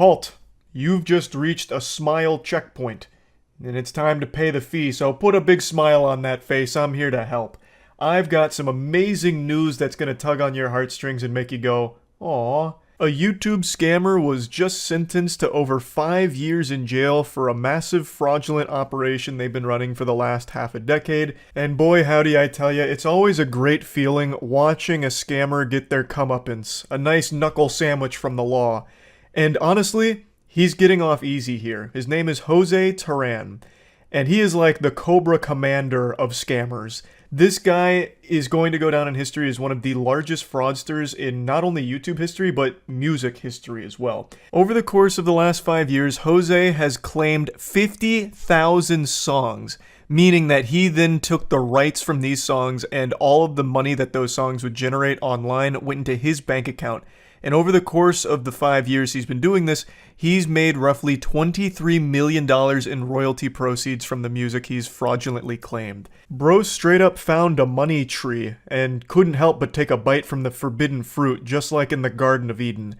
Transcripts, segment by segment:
Halt! You've just reached a smile checkpoint, and it's time to pay the fee, so put a big smile on that face. I'm here to help. I've got some amazing news that's gonna tug on your heartstrings and make you go, "Aw." A YouTube scammer was just sentenced to over 5 years in jail for a massive fraudulent operation they've been running for the last half a decade. And boy howdy I tell ya, it's always a great feeling watching a scammer get their comeuppance. A nice knuckle sandwich from the law. And honestly, he's getting off easy here. His name is MoistCr1tikal. And he is like the Cobra Commander of scammers. This guy is going to go down in history as one of the largest fraudsters in not only YouTube history, but music history as well. Over the course of the last 5 years, Jose has claimed 50,000 songs, meaning that he then took the rights from these songs and all of the money that those songs would generate online went into his bank account. And over the course of the 5 years he's been doing this, he's made roughly $23 million in royalty proceeds from the music he's fraudulently claimed. Bro straight up found a money tree and couldn't help but take a bite from the forbidden fruit, just like in the Garden of Eden.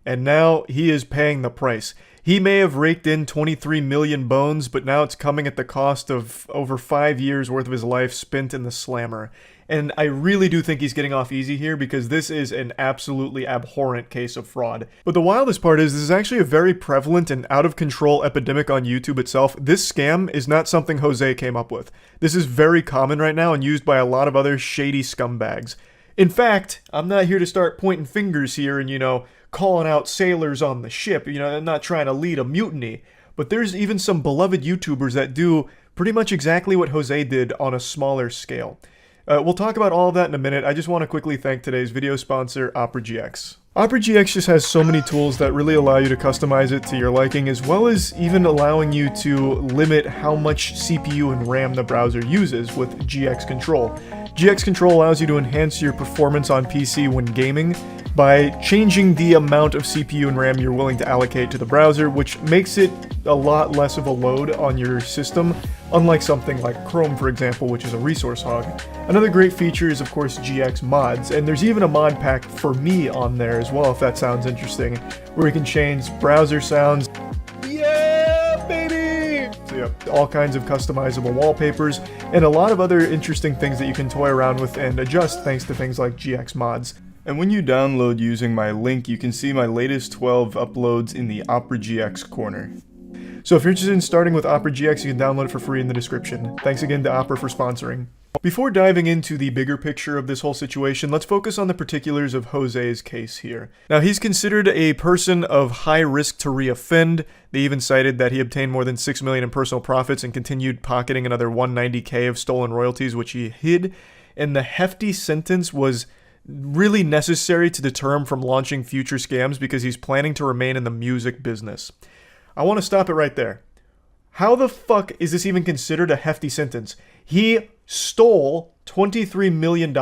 And now he is paying the price. He may have raked in 23 million bones, but now it's coming at the cost of over 5 years worth of his life spent in the slammer. And I really do think he's getting off easy here because this is an absolutely abhorrent case of fraud. But the wildest part is this is actually a very prevalent and out of control epidemic on YouTube itself. This scam is not something Jose came up with. This is very common right now and used by a lot of other shady scumbags. In fact, I'm not here to start pointing fingers here and, calling out sailors on the ship. I'm not trying to lead a mutiny. But there's even some beloved YouTubers that do pretty much exactly what Jose did on a smaller scale. We'll talk about all of that in a minute. I just want to quickly thank today's video sponsor, Opera-GX. Opera-GX just has so many tools that really allow you to customize it to your liking, as well as even allowing you to limit how much CPU and RAM the browser uses with GX Control. GX Control allows you to enhance your performance on PC when gaming by changing the amount of CPU and RAM you're willing to allocate to the browser, which makes it a lot less of a load on your system, unlike something like Chrome, for example, which is a resource hog. Another great feature is, of course, GX mods, and there's even a mod pack for me on there as well, if that sounds interesting, where you can change browser sounds. Yeah, baby! So yeah, all kinds of customizable wallpapers, and a lot of other interesting things that you can toy around with and adjust thanks to things like GX mods. And when you download using my link, you can see my latest 12 uploads in the Opera-GX corner. So if you're interested in starting with Opera-GX, you can download it for free in the description. Thanks again to Opera for sponsoring. Before diving into the bigger picture of this whole situation, let's focus on the particulars of Jose's case here. Now, he's considered a person of high risk to reoffend. They even cited that he obtained more than $6 million in personal profits and continued pocketing another $190K of stolen royalties, which he hid. And the hefty sentence was really necessary to deter him from launching future scams because he's planning to remain in the music business. I want to stop it right there. How the fuck is this even considered a hefty sentence? He stole $23 million.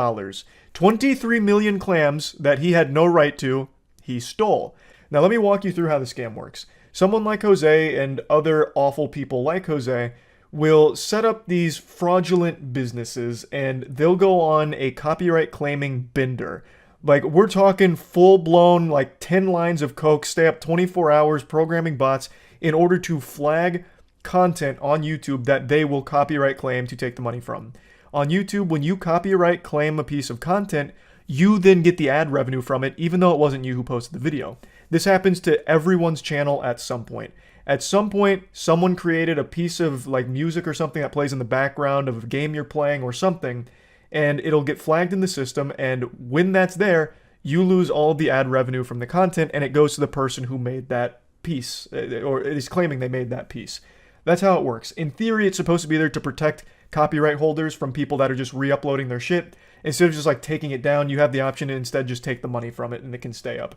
23 million clams that he had no right to, he stole. Now let me walk you through how the scam works. Someone like Jose and other awful people like Jose will set up these fraudulent businesses and they'll go on a copyright claiming bender. Like, we're talking full-blown, 10 lines of coke, stay up 24 hours programming bots in order to flag content on YouTube that they will copyright claim to take the money from. On YouTube, when you copyright claim a piece of content, you then get the ad revenue from it, even though it wasn't you who posted the video. This happens to everyone's channel at some point. At some point, someone created a piece of music or something that plays in the background of a game you're playing or something, and it'll get flagged in the system, and when that's there, you lose all the ad revenue from the content, and it goes to the person who made that piece, or is claiming they made that piece. That's how it works. In theory, it's supposed to be there to protect copyright holders from people that are just re-uploading their shit. Instead of just taking it down, you have the option to instead just take the money from it and it can stay up.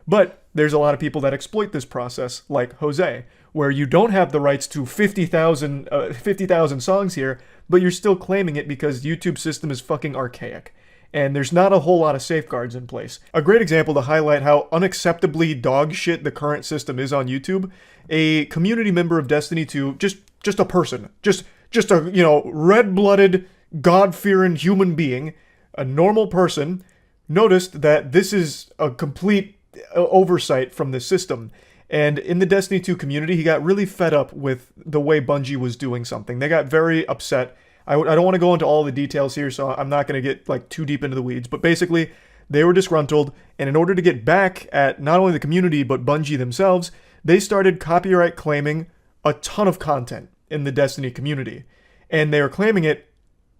But there's a lot of people that exploit this process, like Jose, where you don't have the rights to 50,000 songs here, but you're still claiming it because YouTube's system is fucking archaic. And there's not a whole lot of safeguards in place. A great example to highlight how unacceptably dog shit the current system is on YouTube, a community member of Destiny 2, just a person, just a, red-blooded, God-fearing human being, a normal person, noticed that this is a complete oversight from the system. And in the Destiny 2 community, he got really fed up with the way Bungie was doing something. They got very upset. I don't want to go into all the details here, so I'm not going to get like too deep into the weeds. But basically, they were disgruntled, and in order to get back at not only the community, but Bungie themselves, they started copyright claiming a ton of content in the Destiny community. And they were claiming it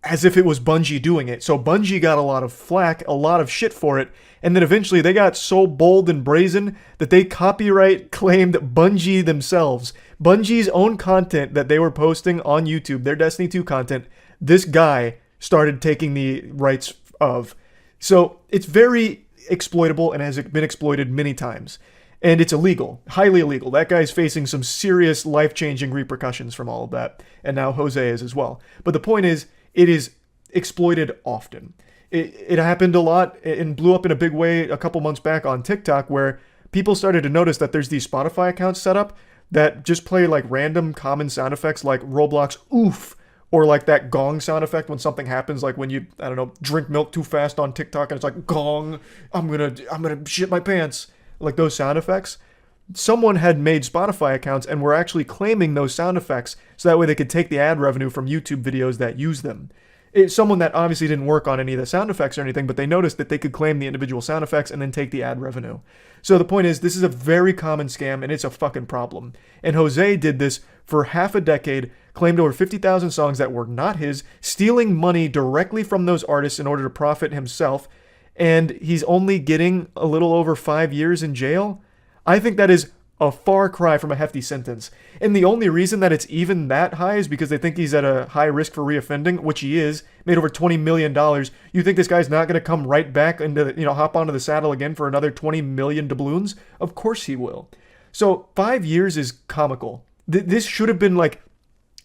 as if it was Bungie doing it. So Bungie got a lot of flack, a lot of shit for it, and then eventually they got so bold and brazen that they copyright claimed Bungie themselves. Bungie's own content that they were posting on YouTube, their Destiny 2 content, this guy started taking the rights of. So it's very exploitable and has been exploited many times. And it's illegal, highly illegal. That guy's facing some serious life-changing repercussions from all of that. And now Jose is as well. But the point is, it is exploited often. It happened a lot and blew up in a big way a couple months back on TikTok, where people started to notice that there's these Spotify accounts set up that just play like random common sound effects like Roblox oof, or like that gong sound effect when something happens, like when you, I don't know, drink milk too fast on TikTok and it's like gong, I'm gonna shit my pants, like those sound effects. Someone had made Spotify accounts and were actually claiming those sound effects so that way they could take the ad revenue from YouTube videos that use them. It's someone that obviously didn't work on any of the sound effects or anything, but they noticed that they could claim the individual sound effects and then take the ad revenue. So the point is, this is a very common scam and it's a fucking problem. And Jose did this for half a decade, claimed over 50,000 songs that were not his, stealing money directly from those artists in order to profit himself, and he's only getting a little over 5 years in jail? I think that is a far cry from a hefty sentence. And the only reason that it's even that high is because they think he's at a high risk for reoffending, which he is, made over $20 million. You think this guy's not going to come right back into, hop onto the saddle again for another 20 million doubloons? Of course he will. So 5 years is comical. This should have been like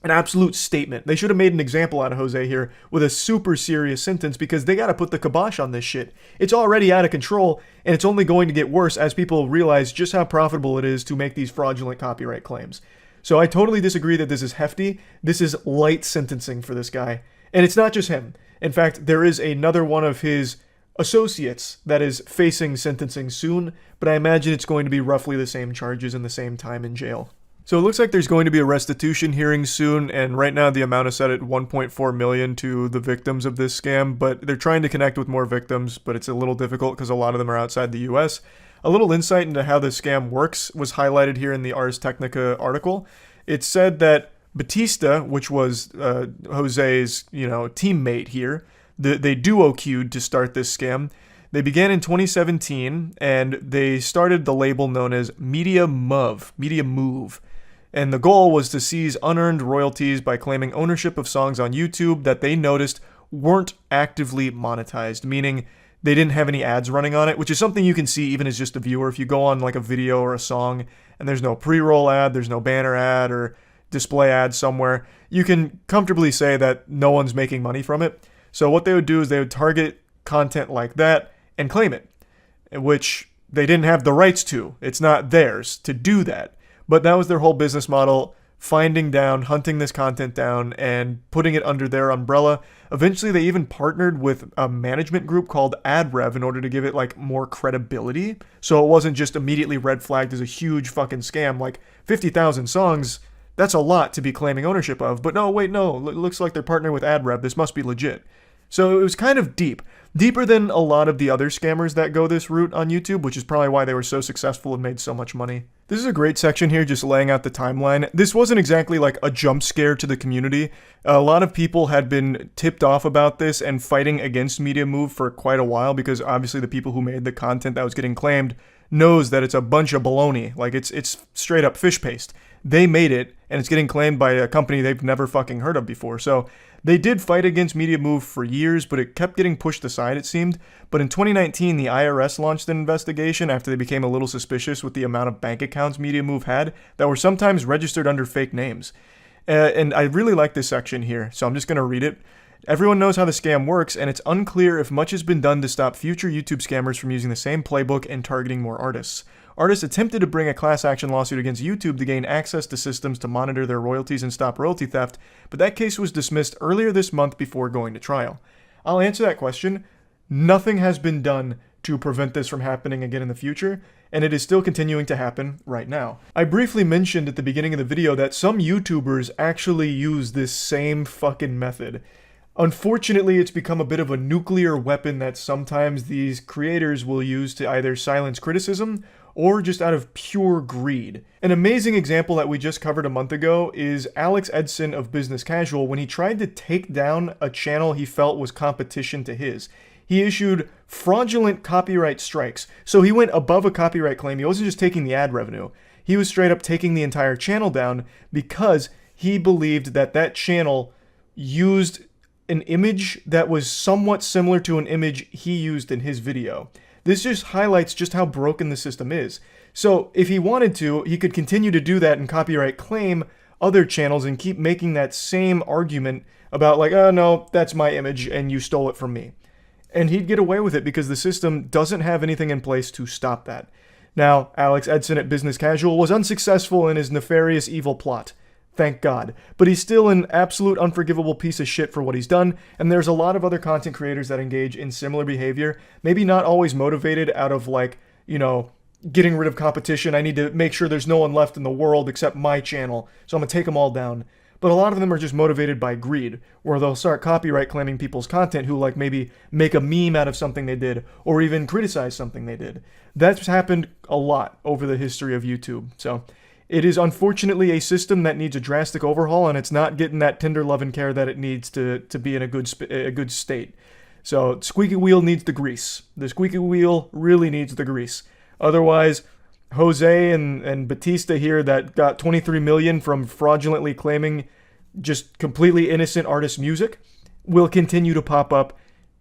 an absolute statement. They should have made an example out of Jose here with a super serious sentence, because they got to put the kibosh on this shit. It's already out of control, and it's only going to get worse as people realize just how profitable it is to make these fraudulent copyright claims. So I totally disagree that this is hefty. This is light sentencing for this guy. And it's not just him. In fact, there is another one of his associates that is facing sentencing soon, but I imagine it's going to be roughly the same charges and the same time in jail. So it looks like there's going to be a restitution hearing soon, and right now the amount is set at $1.4 million to the victims of this scam, but they're trying to connect with more victims, but it's a little difficult because a lot of them are outside the US. A little insight into how this scam works was highlighted here in the Ars Technica article. It said that Batista, which was Jose's, teammate here, they duo queued to start this scam. They began in 2017, and they started the label known as Media Move. And the goal was to seize unearned royalties by claiming ownership of songs on YouTube that they noticed weren't actively monetized, meaning they didn't have any ads running on it, which is something you can see even as just a viewer. If you go on like a video or a song and there's no pre-roll ad, there's no banner ad or display ad somewhere, you can comfortably say that no one's making money from it. So what they would do is they would target content like that and claim it, which they didn't have the rights to. It's not theirs to do that. But that was their whole business model, hunting this content down and putting it under their umbrella. Eventually, they even partnered with a management group called AdRev in order to give it like more credibility. So it wasn't just immediately red flagged as a huge fucking scam. Like 50,000 songs, that's a lot to be claiming ownership of. But no, it looks like they're partnering with AdRev. This must be legit. So it was kind of deeper than a lot of the other scammers that go this route on YouTube, which is probably why they were so successful and made so much money. This is a great section here, just laying out the timeline. This wasn't exactly like a jump scare to the community. A lot of people had been tipped off about this and fighting against Media Move for quite a while, because obviously the people who made the content that was getting claimed knows that it's a bunch of baloney. Like it's straight up fish paste. They made it, and it's getting claimed by a company they've never fucking heard of before. So they did fight against Media Move for years, but it kept getting pushed aside, it seemed. But in 2019, the IRS launched an investigation after they became a little suspicious with the amount of bank accounts Media Move had that were sometimes registered under fake names. And I really like this section here, so I'm just going to read it. Everyone knows how the scam works, and it's unclear if much has been done to stop future YouTube scammers from using the same playbook and targeting more artists. Artists attempted to bring a class action lawsuit against YouTube to gain access to systems to monitor their royalties and stop royalty theft, but that case was dismissed earlier this month before going to trial. I'll answer that question. Nothing has been done to prevent this from happening again in the future, and it is still continuing to happen right now. I briefly mentioned at the beginning of the video that some YouTubers actually use this same fucking method. Unfortunately, it's become a bit of a nuclear weapon that sometimes these creators will use to either silence criticism or just out of pure greed. An amazing example that we just covered a month ago is Alex Edson of Business Casual when he tried to take down a channel he felt was competition to his. He issued fraudulent copyright strikes. So he went above a copyright claim. He wasn't just taking the ad revenue. He was straight up taking the entire channel down because he believed that that channel used an image that was somewhat similar to an image he used in his video. This just highlights just how broken the system is. So if he wanted to, he could continue to do that and copyright claim other channels and keep making that same argument about like, oh no, that's my image and you stole it from me. And he'd get away with it because the system doesn't have anything in place to stop that. Now, Alex Edson at Business Casual was unsuccessful in his nefarious evil plot. Thank God. But he's still an absolute unforgivable piece of shit for what he's done, and there's a lot of other content creators that engage in similar behavior, maybe not always motivated out of like, you know, getting rid of competition. I need to make sure there's no one left in the world except my channel, so I'm gonna take them all down. But a lot of them are just motivated by greed, where they'll start copyright claiming people's content who like maybe make a meme out of something they did, or even criticize something they did. That's happened a lot over the history of YouTube, so it is unfortunately a system that needs a drastic overhaul, and it's not getting that tender love and care that it needs to be in a good state. So squeaky wheel needs the grease. The squeaky wheel really needs the grease. Otherwise, Jose and Batista here that got 23 million from fraudulently claiming just completely innocent artist music will continue to pop up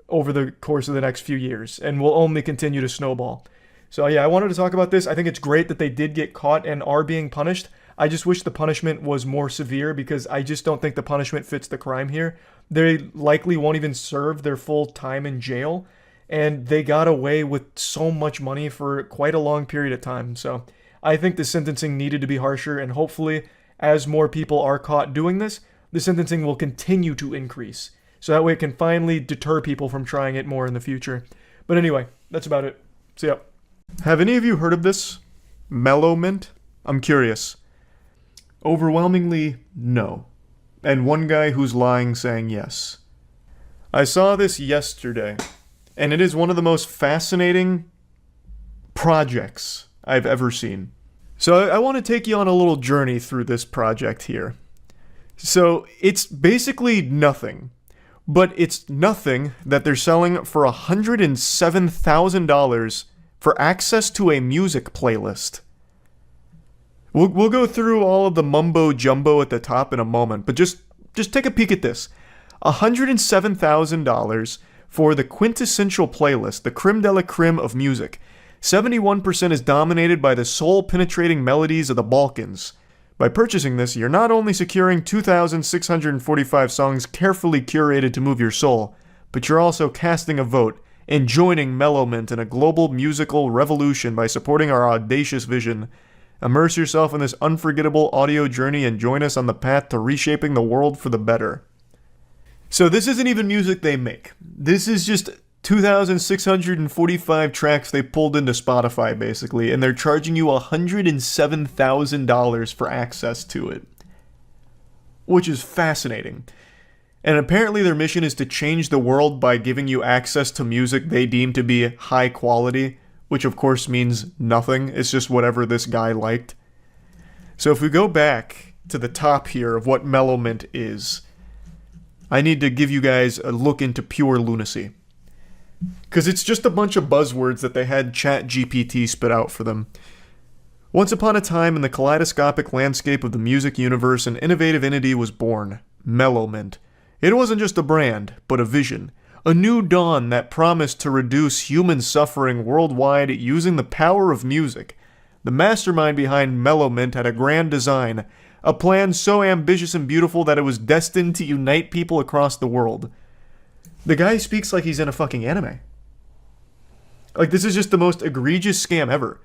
over the course of the next few years and will only continue to snowball. So yeah, I wanted to talk about this. I think it's great that they did get caught and are being punished. I just wish the punishment was more severe because I just don't think the punishment fits the crime here. They likely won't even serve their full time in jail, and they got away with so much money for quite a long period of time. So I think the sentencing needed to be harsher, and hopefully as more people are caught doing this, the sentencing will continue to increase. So that way it can finally deter people from trying it more in the future. But anyway, that's about it. See ya. Have any of you heard of this? Mellow Mint? I'm curious. Overwhelmingly, no. And one guy who's lying saying yes. I saw this yesterday, and it is one of the most fascinating projects I've ever seen. So I want to take you on a little journey through this project here. So it's basically nothing, but it's nothing that they're selling for $107,000 for access to a music playlist. We'll go through all of the mumbo jumbo at the top in a moment, but just take a peek at this. $107,000 for the quintessential playlist, the creme de la creme of music. 71% is dominated by the soul-penetrating melodies of the Balkans. By purchasing this, you're not only securing 2,645 songs carefully curated to move your soul, but you're also casting a vote and joining Mellow Mint in a global musical revolution by supporting our audacious vision. Immerse yourself in this unforgettable audio journey and join us on the path to reshaping the world for the better. So this isn't even music they make. This is just 2,645 tracks they pulled into Spotify, basically, and they're charging you $107,000 for access to it. Which is fascinating. And apparently their mission is to change the world by giving you access to music they deem to be high quality, which of course means nothing. It's just whatever this guy liked. So if we go back to the top here of what Mellow Mint is, I need to give you guys a look into pure lunacy. Because it's just a bunch of buzzwords that they had ChatGPT spit out for them. Once upon a time in the kaleidoscopic landscape of the music universe, an innovative entity was born, Mellow Mint. It wasn't just a brand, but a vision. A new dawn that promised to reduce human suffering worldwide using the power of music. The mastermind behind Mellow Mint had a grand design, a plan so ambitious and beautiful that it was destined to unite people across the world. The guy speaks like he's in a fucking anime. Like, this is just the most egregious scam ever.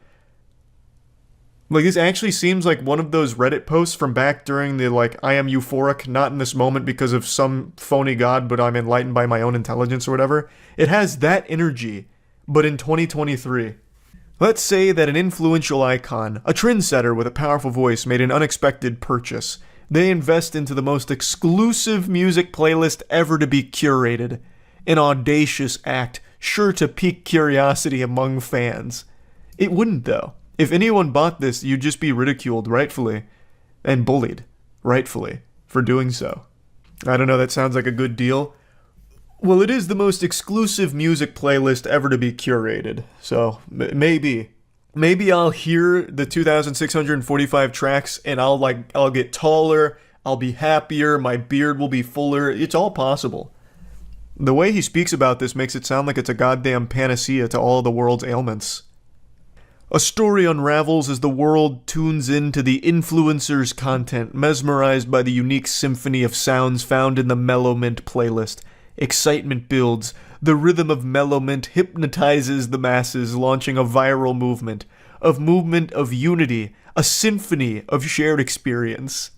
Like, this actually seems like one of those Reddit posts from back during the, like, I am euphoric, not in this moment because of some phony god, but I'm enlightened by my own intelligence or whatever. It has that energy, but in 2023. Let's say that an influential icon, a trendsetter with a powerful voice, made an unexpected purchase. They invest into the most exclusive music playlist ever to be curated. An audacious act, sure to pique curiosity among fans. It wouldn't, though. If anyone bought this, you'd just be ridiculed, rightfully, and bullied, rightfully, for doing so. I don't know, that sounds like a good deal. Well, it is the most exclusive music playlist ever to be curated, so maybe I'll hear the 2,645 tracks and I'll get taller, I'll be happier, my beard will be fuller. It's all possible. The way he speaks about this makes it sound like it's a goddamn panacea to all of the world's ailments. A story unravels as the world tunes into the influencer's content, mesmerized by the unique symphony of sounds found in the Mellowmint playlist. Excitement builds. The rhythm of Mellowmint hypnotizes the masses, launching a viral movement of unity, a symphony of shared experience.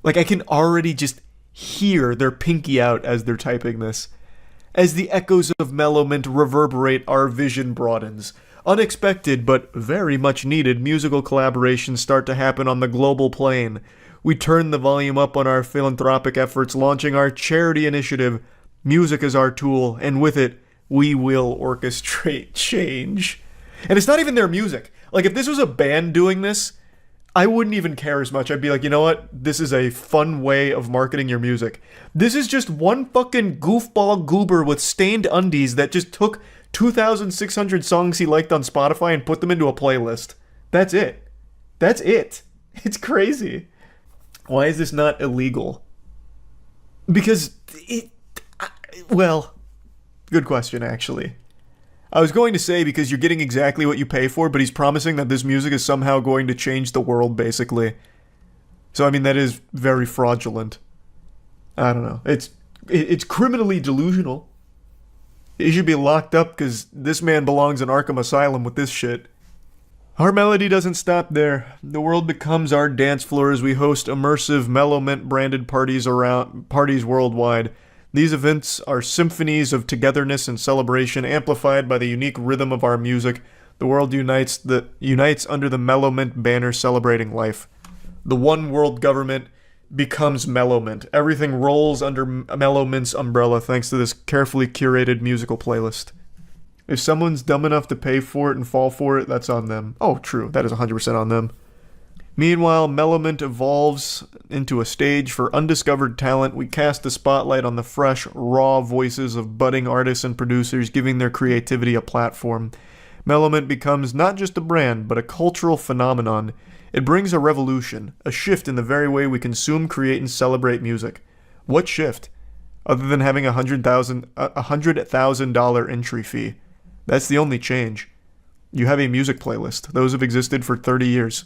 Like, I can already just hear their pinky out as they're typing this. As the echoes of Mellowmint reverberate, our vision broadens. Unexpected but very much needed musical collaborations start to happen on the global plane. We turn the volume up on our philanthropic efforts, launching our charity initiative. Music is our tool, and with it, we will orchestrate change. And it's not even their music. Like, if this was a band doing this, I wouldn't even care as much. I'd be like, you know what? This is a fun way of marketing your music. This is just one fucking goofball goober with stained undies that just took 2,600 songs he liked on Spotify and put them into a playlist. That's it. That's it. It's crazy. Why is this not illegal? Because well, good question, actually. I was going to say because you're getting exactly what you pay for, but he's promising that this music is somehow going to change the world, basically. So, I mean, that is very fraudulent. I don't know. It's criminally delusional. He should be locked up because this man belongs in Arkham Asylum with this shit. Our melody doesn't stop there. The world becomes our dance floor as we host immersive Mellowmint branded parties worldwide. These events are symphonies of togetherness and celebration, amplified by the unique rhythm of our music. The world unites under the Mellowmint banner celebrating life. The one world government becomes Mellowmint. Everything rolls under Mellowmint's umbrella thanks to this carefully curated musical playlist. If someone's dumb enough to pay for it and fall for it, that's on them. Oh, true. That is 100% on them. Meanwhile, Mellowmint evolves into a stage for undiscovered talent. We cast the spotlight on the fresh, raw voices of budding artists and producers, giving their creativity a platform. Mellowmint becomes not just a brand, but a cultural phenomenon. It brings a revolution, a shift in the very way we consume, create, and celebrate music. What shift? Other than having a $100,000 entry fee. That's the only change. You have a music playlist. Those have existed for 30 years.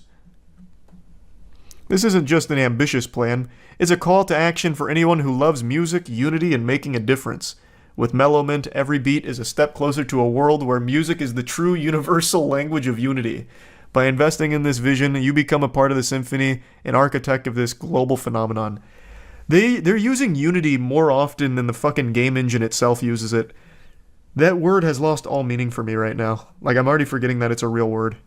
This isn't just an ambitious plan. It's a call to action for anyone who loves music, unity, and making a difference. With Mellowmint, every beat is a step closer to a world where music is the true universal language of unity. By investing in this vision, you become a part of the symphony, an architect of this global phenomenon. They're using unity more often than the fucking game engine itself uses it. That word has lost all meaning for me right now. Like, I'm already forgetting that it's a real word.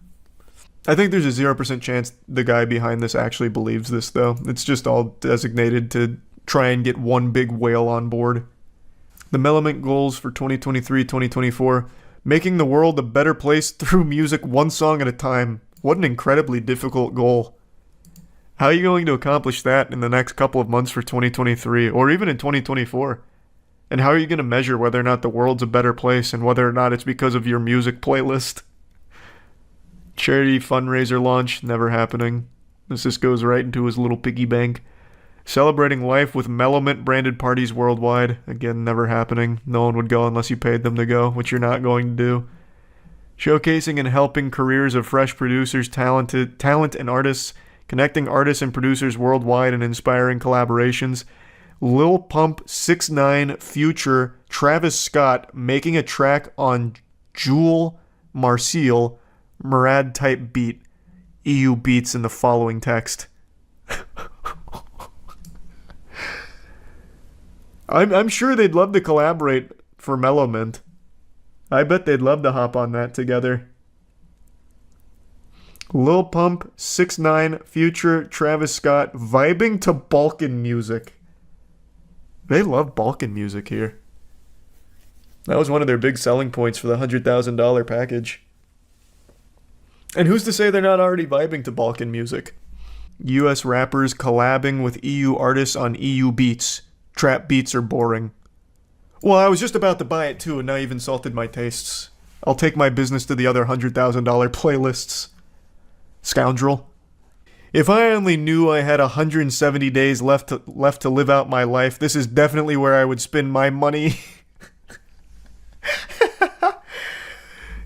I think there's a 0% chance the guy behind this actually believes this, though. It's just all designated to try and get one big whale on board. The Mellowmint goals for 2023-2024: making the world a better place through music one song at a time. What an incredibly difficult goal. How are you going to accomplish that in the next couple of months for 2023, or even in 2024? And how are you going to measure whether or not the world's a better place and whether or not it's because of your music playlist? Charity fundraiser launch, never happening. This just goes right into his little piggy bank. Celebrating life with Mellowmint branded parties worldwide, again, never happening. No one would go unless you paid them to go, which you're not going to do. Showcasing and helping careers of fresh producers, talent and artists, connecting artists and producers worldwide and inspiring collaborations. Lil Pump, 6ix9ine, Future, Travis Scott making a track on Jewel Marcel Murad type beat. EU beats in the following text. I'm sure they'd love to collaborate for Mellowmint. I bet they'd love to hop on that together. Lil Pump, 6ix9ine, Future, Travis Scott, vibing to Balkan music. They love Balkan music here. That was one of their big selling points for the $100,000 package. And who's to say they're not already vibing to Balkan music? US rappers collabing with EU artists on EU beats. Trap beats are boring. Well, I was just about to buy it too, and now you've insulted my tastes. I'll take my business to the other $100,000 playlists. Scoundrel. If I only knew I had 170 days left to live out my life, this is definitely where I would spend my money.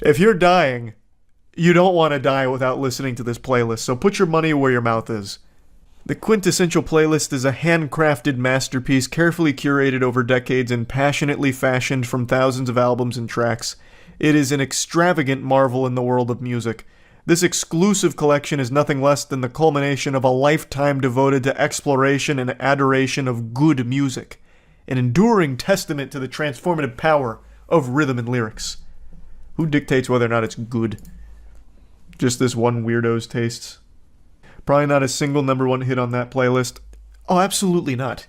If you're dying, you don't want to die without listening to this playlist, so put your money where your mouth is. The Quintessential Playlist is a handcrafted masterpiece carefully curated over decades and passionately fashioned from thousands of albums and tracks. It is an extravagant marvel in the world of music. This exclusive collection is nothing less than the culmination of a lifetime devoted to exploration and adoration of good music, an enduring testament to the transformative power of rhythm and lyrics. Who dictates whether or not it's good? Just this one weirdo's tastes? Probably not a single #1 hit on that playlist. Oh, absolutely not.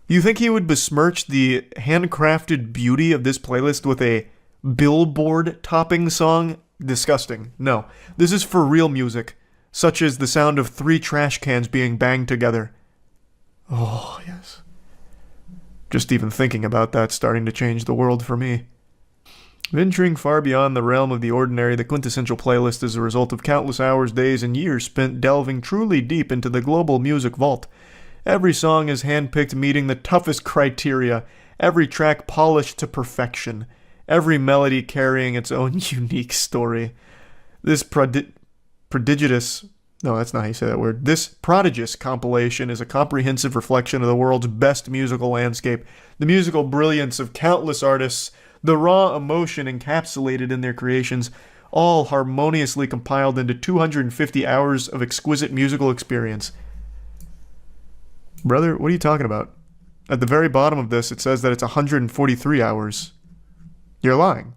You think he would besmirch the handcrafted beauty of this playlist with a Billboard-topping song? Disgusting. No. This is for real music, such as the sound of 3 trash cans being banged together. Oh, yes. Just even thinking about that starting to change the world for me. Venturing far beyond the realm of the ordinary, the Quintessential Playlist is a result of countless hours, days, and years spent delving truly deep into the global music vault. Every song is handpicked meeting the toughest criteria, every track polished to perfection, every melody carrying its own unique story. This prodigious compilation is a comprehensive reflection of the world's best musical landscape, the musical brilliance of countless artists, the raw emotion encapsulated in their creations, all harmoniously compiled into 250 hours of exquisite musical experience. Brother, what are you talking about? At the very bottom of this, it says that it's 143 hours. You're lying.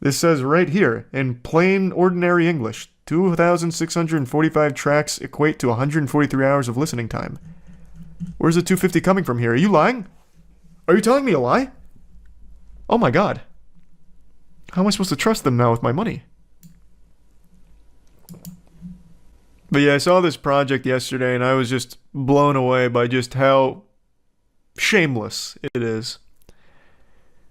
This says right here, in plain, ordinary English, 2,645 tracks equate to 143 hours of listening time. Where's the 250 coming from here? Are you lying? Are you telling me a lie? Oh my god. How am I supposed to trust them now with my money? But yeah, I saw this project yesterday and I was just blown away by just how shameless it is.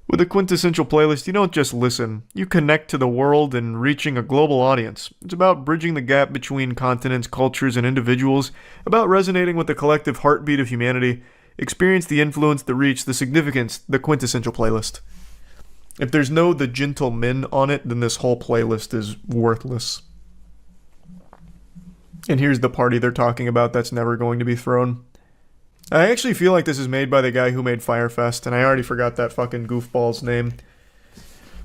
With a Quintessential Playlist, you don't just listen. You connect to the world and reaching a global audience. It's about bridging the gap between continents, cultures, and individuals, about resonating with the collective heartbeat of humanity. Experience the influence, the reach, the significance, the Quintessential Playlist. If there's no The Gentlemen on it, then this whole playlist is worthless. And here's the party they're talking about that's never going to be thrown. I actually feel like this is made by the guy who made Firefest, and I already forgot that fucking goofball's name.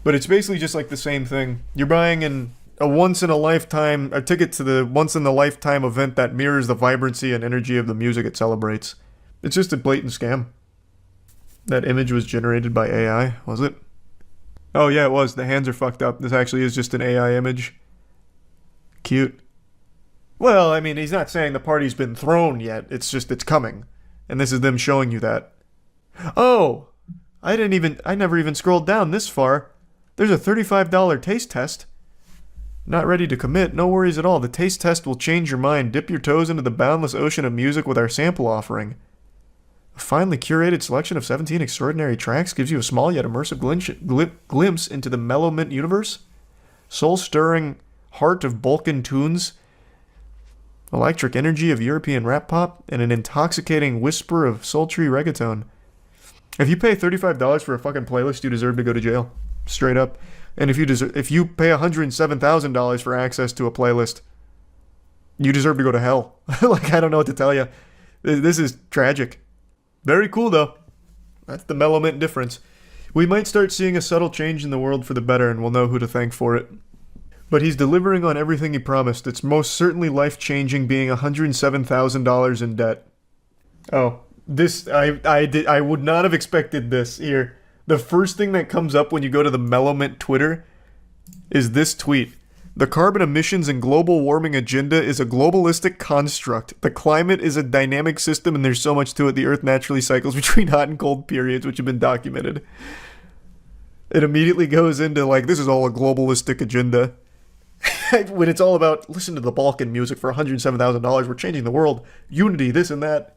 But it's basically just like the same thing. You're buying a ticket to the once-in-a-lifetime event that mirrors the vibrancy and energy of the music it celebrates. It's just a blatant scam. That image was generated by AI, was it? Oh yeah, it was. The hands are fucked up. This actually is just an AI image. Cute. Well, I mean, he's not saying the party's been thrown yet. It's just, it's coming. And this is them showing you that. Oh! I never even scrolled down this far. There's a $35 taste test. Not ready to commit? No worries at all. The taste test will change your mind. Dip your toes into the boundless ocean of music with our sample offering. A finely curated selection of 17 extraordinary tracks gives you a small yet immersive glimpse into the mellow mint universe. Soul-stirring heart of Balkan tunes, electric energy of European rap pop, and an intoxicating whisper of sultry reggaeton. If you pay $35 for a fucking playlist, you deserve to go to jail. Straight up. And if you pay $107,000 for access to a playlist, you deserve to go to hell. Like, I don't know what to tell you. This is tragic. Very cool, though. That's the mellow mint difference. We might start seeing a subtle change in the world for the better, and we'll know who to thank for it. But he's delivering on everything he promised. It's most certainly life-changing being $107,000 in debt. Oh, this, I would not have expected this. Here, The first thing that comes up when you go to the Mellowment Twitter is this tweet. The carbon emissions and global warming agenda is a globalistic construct. The climate is a dynamic system and there's so much to it. The Earth naturally cycles between hot and cold periods, which have been documented. It immediately goes into, like, this is all a globalistic agenda. When it's all about, listen to the Balkan music for $107,000, we're changing the world, unity, this and that.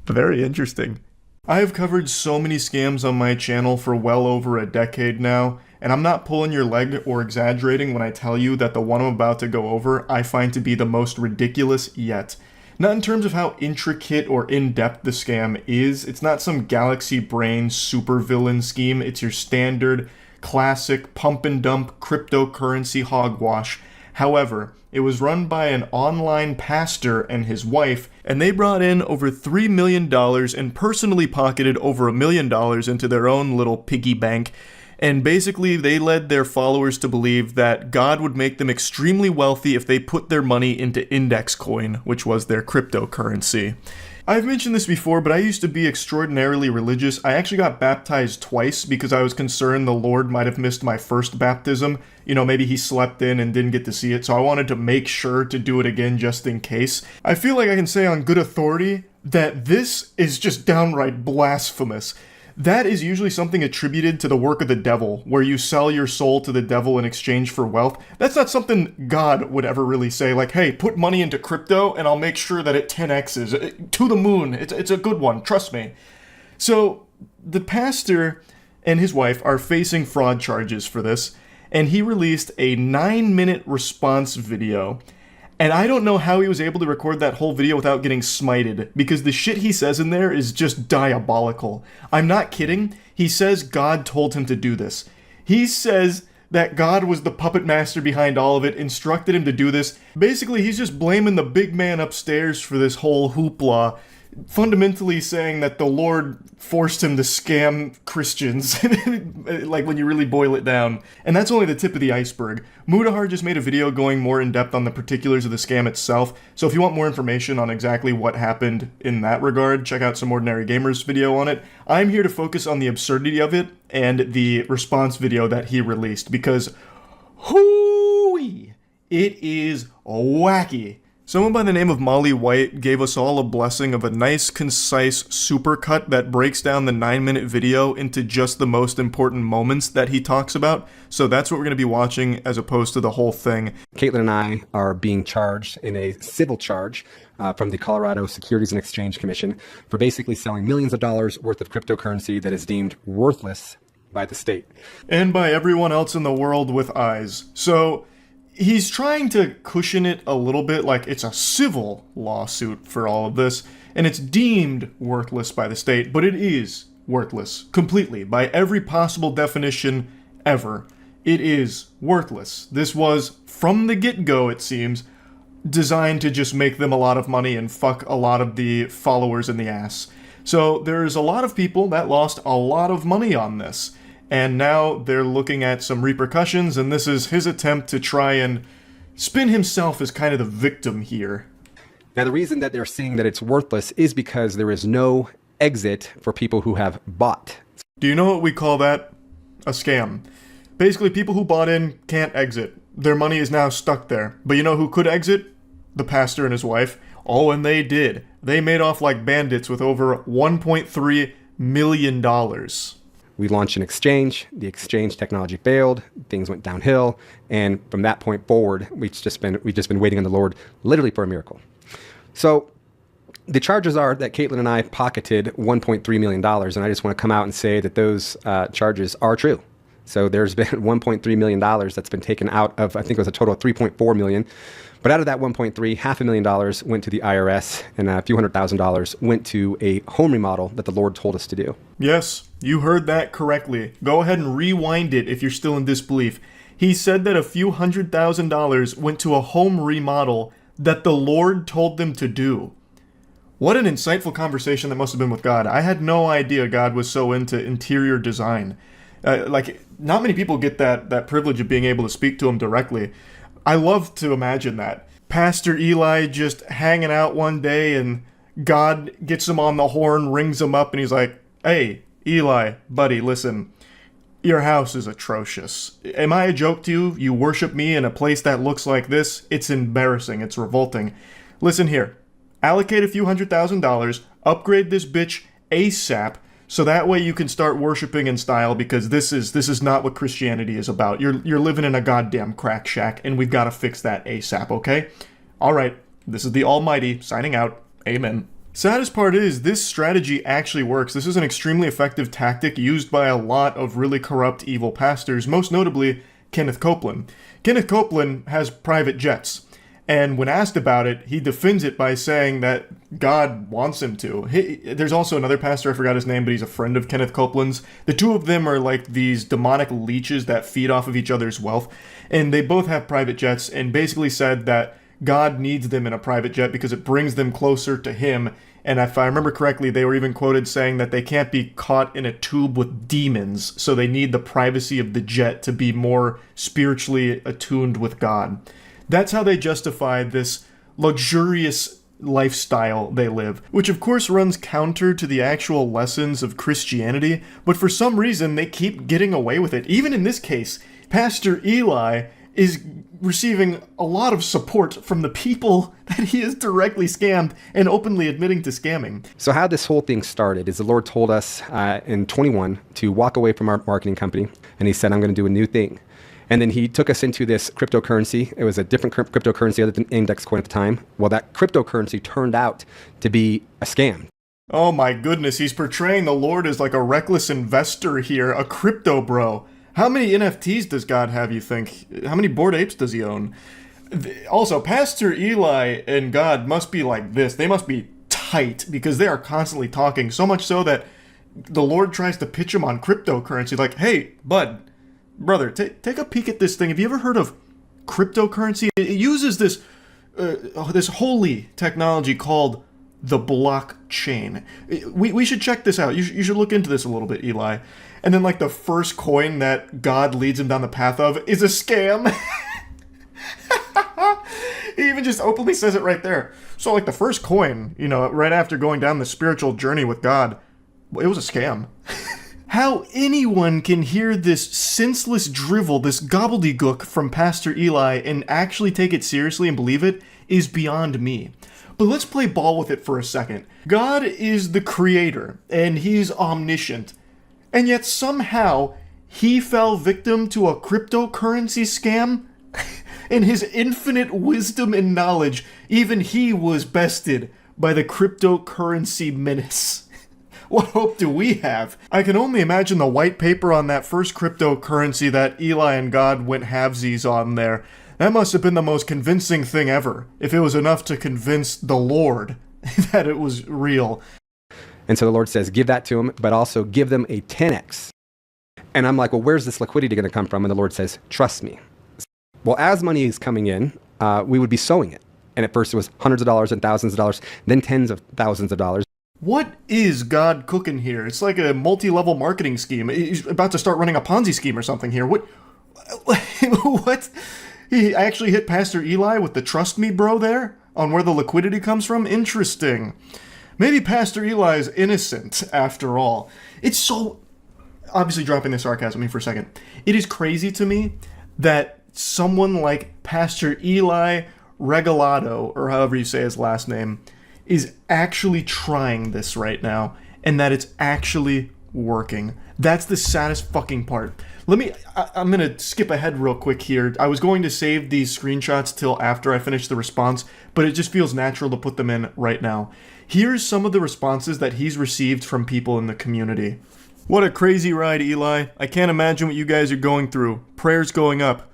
Very interesting. I have covered so many scams on my channel for well over a decade now, and I'm not pulling your leg or exaggerating when I tell you that the one I'm about to go over I find to be the most ridiculous yet. Not in terms of how intricate or in-depth the scam is. It's not some galaxy brain supervillain scheme. It's your standard, classic, pump-and-dump cryptocurrency hogwash. However, it was run by an online pastor and his wife, and they brought in over $3 million and personally pocketed over $1 million into their own little piggy bank. And basically, they led their followers to believe that God would make them extremely wealthy if they put their money into Index Coin, which was their cryptocurrency. I've mentioned this before, but I used to be extraordinarily religious. I actually got baptized twice because I was concerned the Lord might have missed my first baptism. You know, maybe he slept in and didn't get to see it, so I wanted to make sure to do it again just in case. I feel like I can say on good authority that this is just downright blasphemous. That is usually something attributed to the work of the devil, where you sell your soul to the devil in exchange for wealth. That's not something God would ever really say, like, hey, put money into crypto and I'll make sure that it 10x's to the moon. It's a good one, trust me. So the pastor and his wife are facing fraud charges for this, and he released a 9-minute response video. And I don't know how he was able to record that whole video without getting smited, because the shit he says in there is just diabolical. I'm not kidding. He says God told him to do this. He says that God was the puppet master behind all of it, instructed him to do this. Basically, he's just blaming the big man upstairs for this whole hoopla, fundamentally saying that the Lord forced him to scam Christians, like when you really boil it down. And that's only the tip of the iceberg. Mudahar just made a video going more in depth on the particulars of the scam itself, so if you want more information on exactly what happened in that regard, check out some Ordinary Gamers video on it. I'm here to focus on the absurdity of it and the response video that he released, because hooey, it is wacky. Someone by the name of Molly White gave us all a blessing of a nice, concise supercut that breaks down the 9-minute video into just the most important moments that he talks about. So that's what we're going to be watching as opposed to the whole thing. Caitlin and I are being charged in a civil charge from the Colorado Securities and Exchange Commission for basically selling millions of dollars worth of cryptocurrency that is deemed worthless by the state. And by everyone else in the world with eyes. So he's trying to cushion it a little bit, like it's a civil lawsuit for all of this, and it's deemed worthless by the state, but it is worthless, completely, by every possible definition ever. It is worthless. This was, from the get-go, it seems, designed to just make them a lot of money and fuck a lot of the followers in the ass. So there's a lot of people that lost a lot of money on this. And now they're looking at some repercussions, and this is his attempt to try and spin himself as kind of the victim here. Now, the reason that they're saying that it's worthless is because there is no exit for people who have bought. Do you know what we call that? A scam. Basically, people who bought in can't exit. Their money is now stuck there. But you know who could exit? The pastor and his wife. Oh, and they did. They made off like bandits with over $1.3 million. We launched an exchange, the exchange technology failed, things went downhill, and from that point forward, we've just been waiting on the Lord literally for a miracle. So the charges are that Caitlin and I pocketed $1.3 million, and I just want to come out and say that those charges are true. So there's been $1.3 million that's been taken out of, I think it was a total of $3.4 million. But out of that 1.3, $500,000 went to the IRS, and a few $100,000 went to a home remodel that the Lord told us to do. Yes, you heard that correctly. Go ahead and rewind it if you're still in disbelief. He said that a few $100,000 went to a home remodel that the Lord told them to do. What an insightful conversation that must have been with God. I had no idea God was so into interior design. Not many people get that privilege of being able to speak to him directly. I love to imagine that. Pastor Eli just hanging out one day and God gets him on the horn, rings him up, and he's like, Hey, Eli, buddy, listen. Your house is atrocious. Am I a joke to you? You worship me in a place that looks like this? It's embarrassing. It's revolting. Listen here. Allocate a few $100,000, upgrade this bitch ASAP, so that way you can start worshiping in style, because this is not what Christianity is about. You're living in a goddamn crack shack, and we've got to fix that ASAP, okay? Alright, this is the Almighty, signing out. Amen. Saddest part is, this strategy actually works. This is an extremely effective tactic used by a lot of really corrupt, evil pastors, most notably Kenneth Copeland. Kenneth Copeland has private jets, and when asked about it, he defends it by saying that God wants him to. There's also another pastor, I forgot his name, but he's a friend of Kenneth Copeland's. The two of them are like these demonic leeches that feed off of each other's wealth, and they both have private jets, and basically said that God needs them in a private jet because it brings them closer to him. And if I remember correctly, they were even quoted saying that they can't be caught in a tube with demons, so they need the privacy of the jet to be more spiritually attuned with God. That's how they justify this luxurious lifestyle they live, which of course runs counter to the actual lessons of Christianity, but for some reason they keep getting away with it. Even in this case, Pastor Eli is receiving a lot of support from the people that he has directly scammed and openly admitting to scamming. So how this whole thing started is the Lord told us in 21 to walk away from our marketing company, and he said, I'm going to do a new thing. And then he took us into this cryptocurrency. It was a different cryptocurrency other than index coin at the time. Well, that cryptocurrency turned out to be a scam. Oh my goodness, he's portraying the Lord as like a reckless investor here, a crypto bro. How many NFTs does God have, you think? How many Bored Apes does he own? Also, Pastor Eli and God must be like this. They must be tight, because they are constantly talking, so much so that the Lord tries to pitch him on cryptocurrency. Like, hey, bud, brother, take a peek at this thing. Have you ever heard of cryptocurrency? It uses this holy technology called the blockchain. We should check this out. You should look into this a little bit, Eli. And then, like, the first coin that God leads him down the path of is a scam. He even just openly says it right there. So, like, the first coin, right after going down the spiritual journey with God, it was a scam. How anyone can hear this senseless drivel, this gobbledygook from Pastor Eli and actually take it seriously and believe it is beyond me. But let's play ball with it for a second. God is the creator, and he's omniscient. And yet somehow he fell victim to a cryptocurrency scam? In his infinite wisdom and knowledge, even he was bested by the cryptocurrency menace. What hope do we have? I can only imagine the white paper on that first cryptocurrency that Eli and God went halvesies on there. That must have been the most convincing thing ever, if it was enough to convince the Lord that it was real. And so the Lord says, give that to them, but also give them a 10x. And I'm like, well, where's this liquidity going to come from? And the Lord says, trust me. Well, as money is coming in, we would be sowing it. And at first it was hundreds of dollars and thousands of dollars, then tens of thousands of dollars. What is God cooking here? It's like a multi-level marketing scheme. He's about to start running a Ponzi scheme or something here. What? He actually hit Pastor Eli with the trust me bro there on where the liquidity comes from? Interesting. Maybe Pastor Eli is innocent after all. It's so... Obviously dropping the sarcasm here for a second. It is crazy to me that someone like Pastor Eli Regalado, or however you say his last name, is actually trying this right now, and that it's actually working. That's the saddest fucking part. I'm gonna skip ahead real quick here. I was going to save these screenshots till after I finish the response, but it just feels natural to put them in right now. Here's some of the responses that he's received from people in the community. What a crazy ride, Eli. I can't imagine what you guys are going through. Prayers going up.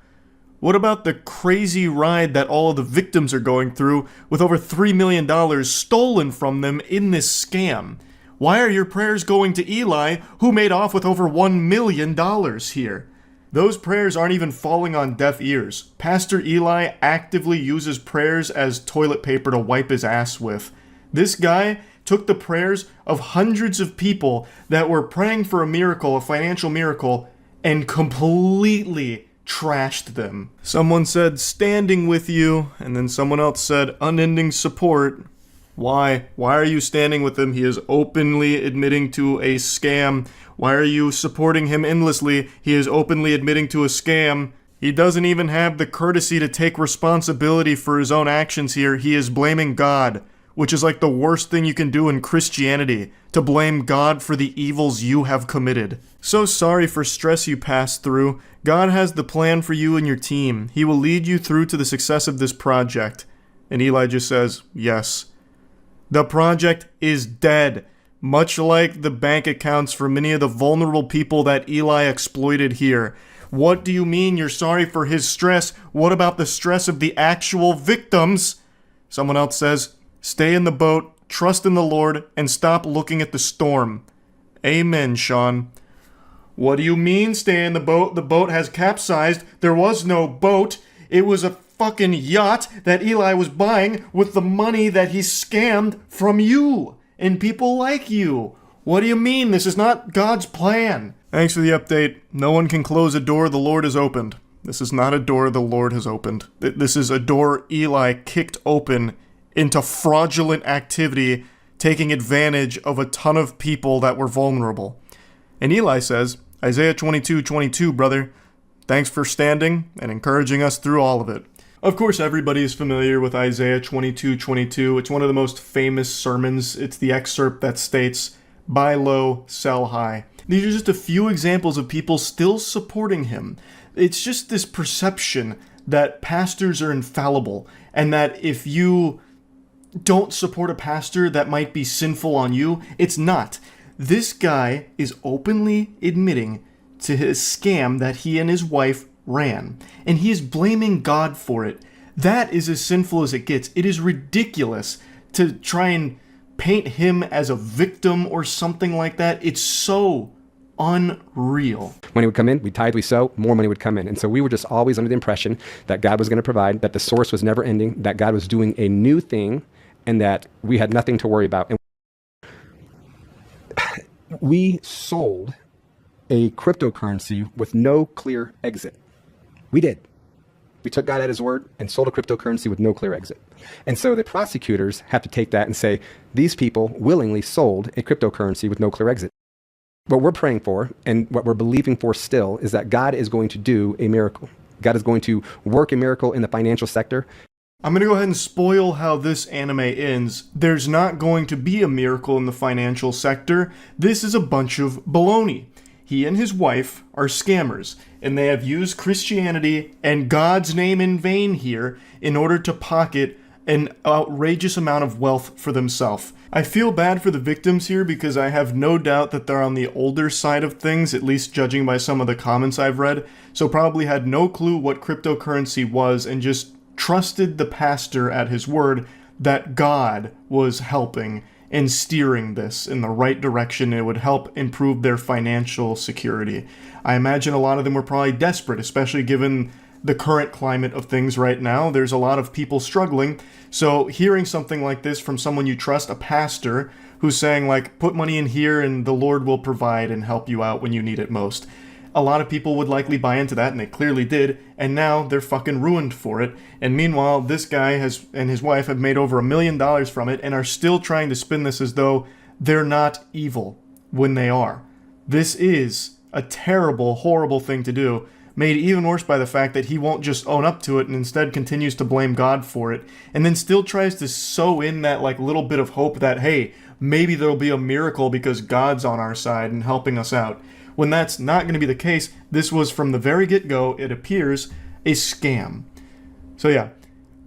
What about the crazy ride that all of the victims are going through with over $3 million stolen from them in this scam? Why are your prayers going to Eli, who made off with over $1 million here? Those prayers aren't even falling on deaf ears. Pastor Eli actively uses prayers as toilet paper to wipe his ass with. This guy took the prayers of hundreds of people that were praying for a miracle, a financial miracle, and completely trashed them. Someone said, standing with you, and then someone else said, unending support. Why? Why are you standing with him? He is openly admitting to a scam. Why are you supporting him endlessly? He is openly admitting to a scam. He doesn't even have the courtesy to take responsibility for his own actions here. He is blaming God, which is like the worst thing you can do in Christianity, to blame God for the evils you have committed. So sorry for stress you passed through. God has the plan for you and your team. He will lead you through to the success of this project. And Eli just says, yes. The project is dead, much like the bank accounts for many of the vulnerable people that Eli exploited here. What do you mean you're sorry for his stress? What about the stress of the actual victims? Someone else says, stay in the boat, trust in the Lord, and stop looking at the storm. Amen, Sean. What do you mean stay in the boat? The boat has capsized. There was no boat. It was a fucking yacht that Eli was buying with the money that he scammed from you and people like you. What do you mean? This is not God's plan. Thanks for the update. No one can close a door the Lord has opened. This is not a door the Lord has opened. This is a door Eli kicked open into fraudulent activity, taking advantage of a ton of people that were vulnerable. And Eli says, Isaiah 22:22, brother, thanks for standing and encouraging us through all of it. Of course, everybody is familiar with Isaiah 22:22. It's one of the most famous sermons. It's the excerpt that states, buy low, sell high. These are just a few examples of people still supporting him. It's just this perception that pastors are infallible, and that if you don't support a pastor, that might be sinful on you. It's not. This guy is openly admitting to his scam that he and his wife ran, and he is blaming God for it. That is as sinful as it gets. It is ridiculous to try and paint him as a victim or something like that. It's so unreal. Money would come in, we tithe, we sow, more money would come in. And so we were just always under the impression that God was going to provide, that the source was never ending, that God was doing a new thing, and that we had nothing to worry about. And we sold a cryptocurrency with no clear exit. We did. We took God at his word and sold a cryptocurrency with no clear exit. And so the prosecutors have to take that and say, these people willingly sold a cryptocurrency with no clear exit. What we're praying for and what we're believing for still is that God is going to do a miracle. God is going to work a miracle in the financial sector. I'm going to go ahead and spoil how this anime ends. There's not going to be a miracle in the financial sector. This is a bunch of baloney. He and his wife are scammers, and they have used Christianity and God's name in vain here in order to pocket an outrageous amount of wealth for themselves. I feel bad for the victims here because I have no doubt that they're on the older side of things, at least judging by some of the comments I've read, so probably had no clue what cryptocurrency was and just trusted the pastor at his word that God was helping and steering this in the right direction. It would help improve their financial security. I imagine a lot of them were probably desperate, especially given the current climate of things right now. There's a lot of people struggling. So hearing something like this from someone you trust, a pastor, who's saying like, put money in here and the Lord will provide and help you out when you need it most. A lot of people would likely buy into that, and they clearly did, and now they're fucking ruined for it. And meanwhile, this guy and his wife have made over $1 million from it and are still trying to spin this as though they're not evil when they are. This is a terrible, horrible thing to do, made even worse by the fact that he won't just own up to it and instead continues to blame God for it, and then still tries to sew in that like little bit of hope that, hey, maybe there'll be a miracle because God's on our side and helping us out. When that's not going to be the case, this was from the very get-go, it appears, a scam. So yeah,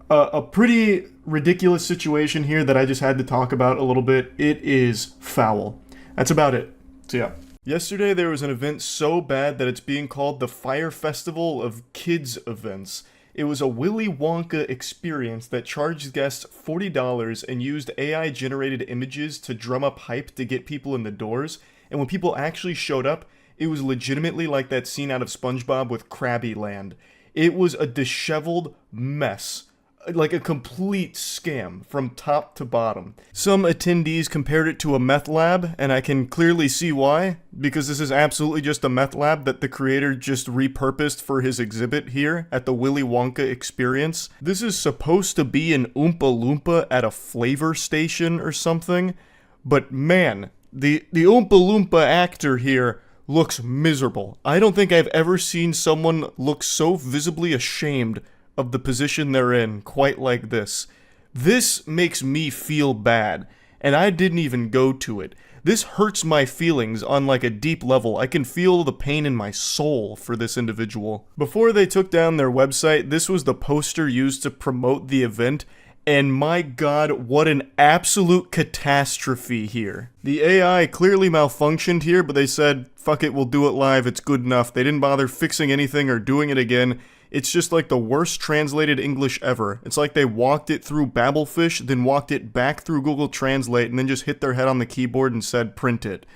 a pretty ridiculous situation here that I just had to talk about a little bit. It is foul. That's about it. So yeah. Yesterday there was an event so bad that it's being called the Fire Festival of Kids Events. It was a Willy Wonka experience that charged guests $40 and used AI-generated images to drum up hype to get people in the doors. And when people actually showed up, it was legitimately like that scene out of SpongeBob with Krabby Land. It was a disheveled mess. like a complete scam from top to bottom. Some attendees compared it to a meth lab, and I can clearly see why, because this is absolutely just a meth lab that the creator just repurposed for his exhibit here at the Willy Wonka experience. This is supposed to be an Oompa Loompa at a flavor station or something, but man, the Oompa Loompa actor here looks miserable. I don't think I've ever seen someone look so visibly ashamed of the position they're in quite like this. This makes me feel bad, and I didn't even go to it. This hurts my feelings on like a deep level. I can feel the pain in my soul for this individual. Before they took down their website, this was the poster used to promote the event, and my god, what an absolute catastrophe here. The AI clearly malfunctioned here, but they said, fuck it, we'll do it live, it's good enough. They didn't bother fixing anything or doing it again. It's just like the worst translated English ever. It's like they walked it through Babelfish, then walked it back through Google Translate, and then just hit their head on the keyboard and said, print it.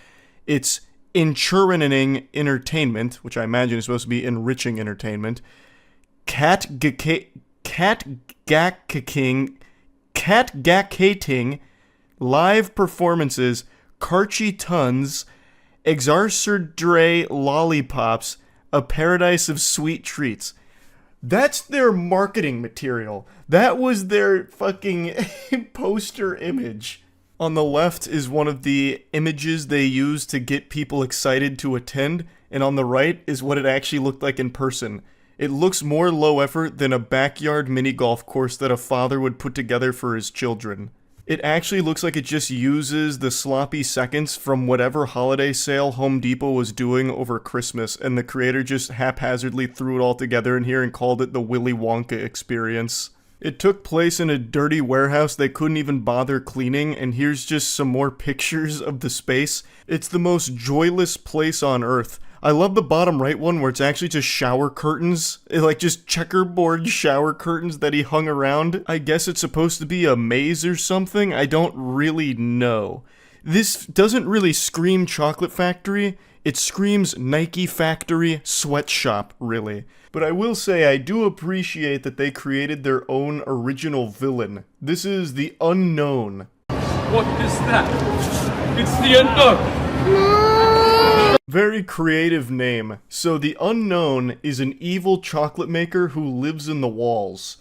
It's enchurning entertainment, which I imagine is supposed to be enriching entertainment. Catgackating, live performances, Karchi Tons, Exarcerdre lollipops, a paradise of sweet treats. That's their marketing material. That was their fucking poster image. On the left is one of the images they use to get people excited to attend, and on the right is what it actually looked like in person. It looks more low effort than a backyard mini golf course that a father would put together for his children. It actually looks like it just uses the sloppy seconds from whatever holiday sale Home Depot was doing over Christmas, and the creator just haphazardly threw it all together in here and called it the Willy Wonka experience. It took place in a dirty warehouse they couldn't even bother cleaning, and here's just some more pictures of the space. It's the most joyless place on earth. I love the bottom right one where it's actually just shower curtains. Like just checkerboard shower curtains that he hung around. I guess it's supposed to be a maze or something. I don't really know. This doesn't really scream chocolate factory. It screams Nike factory sweatshop, really. But I will say I do appreciate that they created their own original villain. This is the Unknown. What is that? It's the Unknown! Very creative name. So the Unknown is an evil chocolate maker who lives in the walls.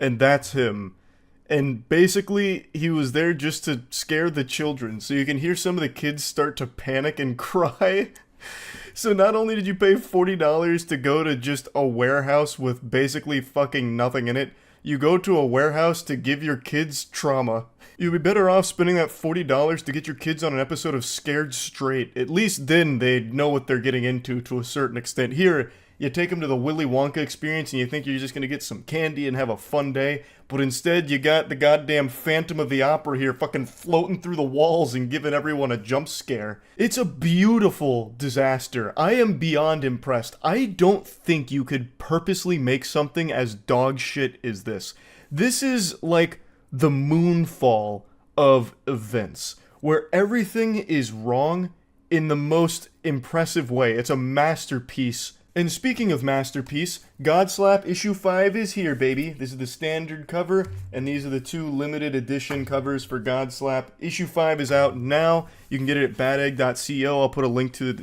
And that's him. And basically, he was there just to scare the children. So you can hear some of the kids start to panic and cry. So not only did you pay $40 to go to just a warehouse with basically fucking nothing in it, you go to a warehouse to give your kids trauma. You'd be better off spending that $40 to get your kids on an episode of Scared Straight. At least then they'd know what they're getting into to a certain extent. Here, you take them to the Willy Wonka experience and you think you're just going to get some candy and have a fun day, but instead you got the goddamn Phantom of the Opera here fucking floating through the walls and giving everyone a jump scare. It's a beautiful disaster. I am beyond impressed. I don't think you could purposely make something as dog shit as this. This is like the moonfall of events, where everything is wrong in the most impressive way. It's a masterpiece. And speaking of masterpiece, Godslap issue 5 is here, baby. This is the standard cover, and these are the 2 limited edition covers for Godslap. Issue 5 is out now. You can get it at badegg.co. I'll put a link to it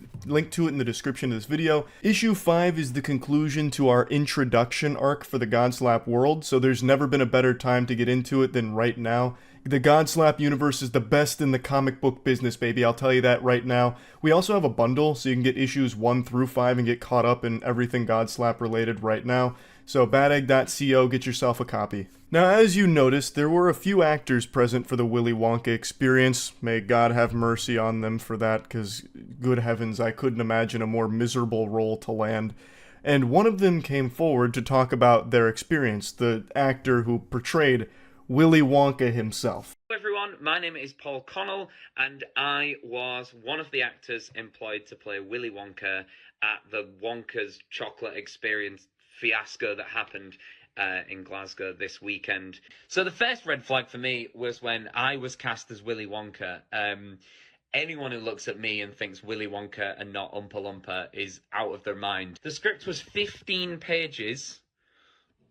in the description of this video. Issue 5 is the conclusion to our introduction arc for the Godslap world, so there's never been a better time to get into it than right now. The Godslap universe is the best in the comic book business, baby. I'll tell you that right now. We also have a bundle, so you can get issues 1 through 5 and get caught up in everything Godslap related right now. So badegg.co, get yourself a copy. Now, as you noticed, there were a few actors present for the Willy Wonka experience. May God have mercy on them for that, because good heavens, I couldn't imagine a more miserable role to land. And one of them came forward to talk about their experience, the actor who portrayed Willy Wonka himself. Hello everyone, my name is Paul Connell, and I was one of the actors employed to play Willy Wonka at the Wonka's Chocolate Experience fiasco that happened in Glasgow this weekend. So the first red flag for me was when I was cast as Willy Wonka. Anyone who looks at me and thinks Willy Wonka and not Oompa Loompa is out of their mind. The script was 15 pages,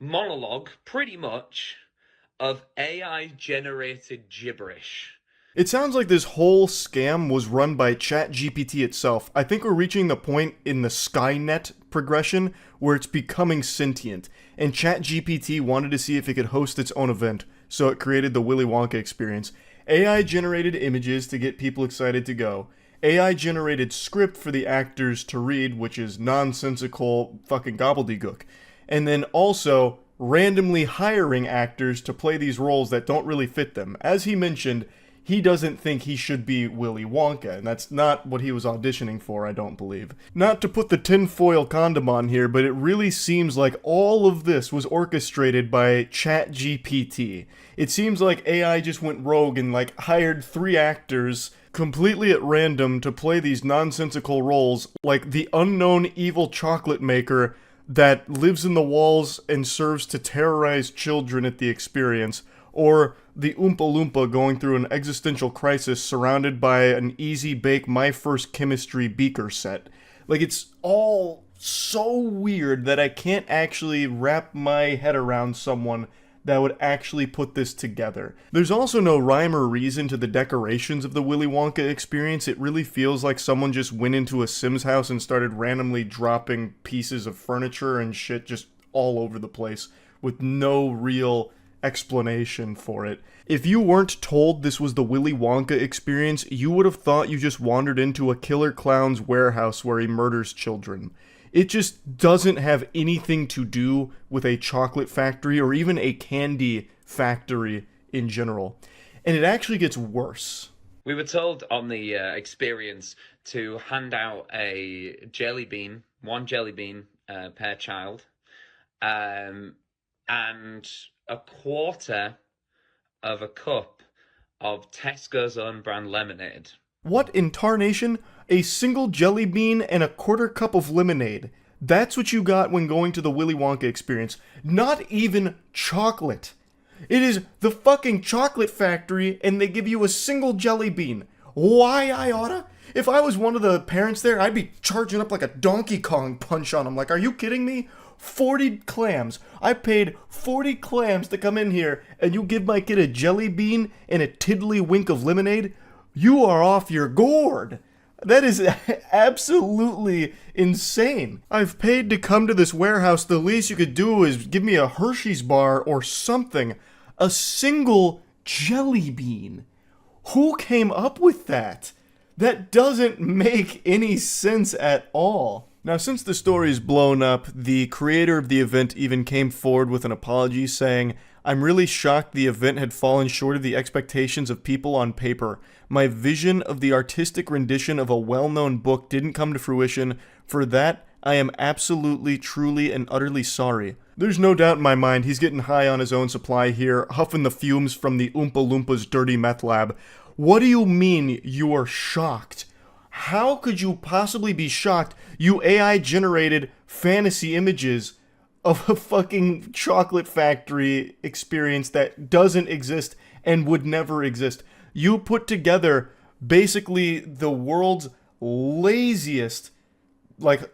monologue, pretty much, of AI generated gibberish. It sounds like this whole scam was run by ChatGPT itself. I think we're reaching the point in the Skynet progression where it's becoming sentient, and ChatGPT wanted to see if it could host its own event, so it created the Willy Wonka experience. AI generated images to get people excited to go. AI generated script for the actors to read, which is nonsensical fucking gobbledygook. And then also randomly hiring actors to play these roles that don't really fit them. As he mentioned, he doesn't think he should be Willy Wonka, and that's not what he was auditioning for, I don't believe. Not to put the tinfoil condom on here, but it really seems like all of this was orchestrated by ChatGPT. It seems like AI just went rogue and hired 3 actors completely at random to play these nonsensical roles, like the unknown evil chocolate maker that lives in the walls and serves to terrorize children at the experience, or the Oompa Loompa going through an existential crisis surrounded by an easy bake My First Chemistry beaker set. It's all so weird that I can't actually wrap my head around someone that would actually put this together. There's also no rhyme or reason to the decorations of the Willy Wonka experience. It really feels like someone just went into a Sims house and started randomly dropping pieces of furniture and shit just all over the place with no real explanation for it. If you weren't told this was the Willy Wonka experience, you would have thought you just wandered into a killer clown's warehouse where he murders children. It just doesn't have anything to do with a chocolate factory or even a candy factory in general. And it actually gets worse. We were told on the experience to hand out a jelly bean, one jelly bean per child, and a quarter of a cup of Tesco's own brand lemonade. What in tarnation? A single jelly bean and a quarter cup of lemonade. That's what you got when going to the Willy Wonka experience. Not even chocolate. It is the fucking chocolate factory and they give you a single jelly bean. Why, Iota? If I was one of the parents there, I'd be charging up like a Donkey Kong punch on them. Are you kidding me? 40 clams. I paid 40 clams to come in here, and you give my kid a jelly bean and a tiddlywink of lemonade? You are off your gourd. That is absolutely insane. I've paid to come to this warehouse. The least you could do is give me a Hershey's bar or something. A single jelly bean. Who came up with that? That doesn't make any sense at all. Now, since the story's blown up, the creator of the event even came forward with an apology saying, "I'm really shocked the event had fallen short of the expectations of people on paper. My vision of the artistic rendition of a well-known book didn't come to fruition. For that, I am absolutely, truly, and utterly sorry." There's no doubt in my mind he's getting high on his own supply here, huffing the fumes from the Oompa Loompas' dirty meth lab. What do you mean you are shocked? How could you possibly be shocked? You AI-generated fantasy images of a fucking chocolate factory experience that doesn't exist and would never exist. You put together basically the world's laziest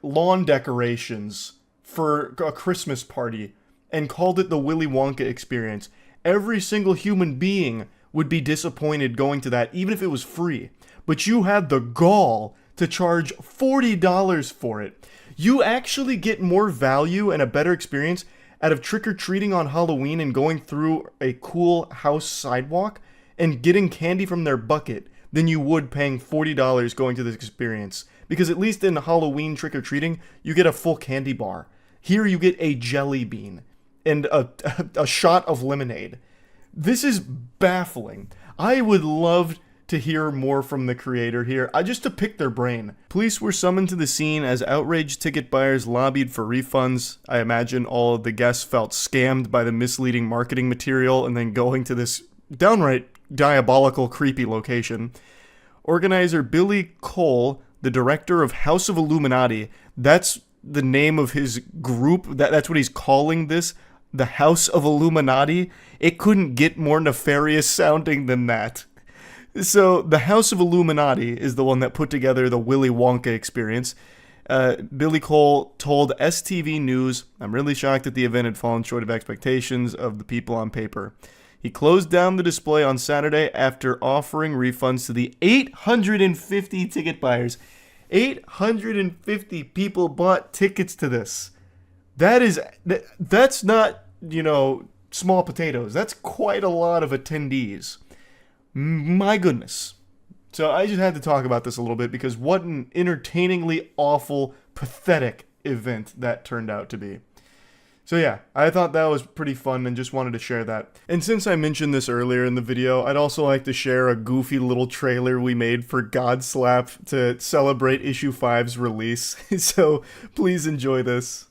lawn decorations for a Christmas party and called it the Willy Wonka experience. Every single human being would be disappointed going to that, even if it was free. But you had the gall to charge $40 for it. You actually get more value and a better experience out of trick-or-treating on Halloween and going through a cool house sidewalk and getting candy from their bucket than you would paying $40 going to this experience. Because at least in Halloween trick-or-treating, you get a full candy bar. Here you get a jelly bean and a shot of lemonade. This is baffling. I would love to hear more from the creator here, just to pick their brain. Police were summoned to the scene as outraged ticket buyers lobbied for refunds. I imagine all of the guests felt scammed by the misleading marketing material and then going to this downright diabolical, creepy location. Organizer Billy Cole, the director of House of Illuminati, that's the name of his group, that's what he's calling this, the House of Illuminati. It couldn't get more nefarious sounding than that. So, the House of Illuminati is the one that put together the Willy Wonka experience. Billy Cole told STV News, "I'm really shocked that the event had fallen short of expectations of the people on paper." He closed down the display on Saturday after offering refunds to the 850 ticket buyers. 850 people bought tickets to this. That's not, small potatoes. That's quite a lot of attendees. My goodness. So I just had to talk about this a little bit because what an entertainingly awful, pathetic event that turned out to be. So yeah, I thought that was pretty fun and just wanted to share that. And since I mentioned this earlier in the video, I'd also like to share a goofy little trailer we made for Godslap to celebrate issue 5's release. So please enjoy this.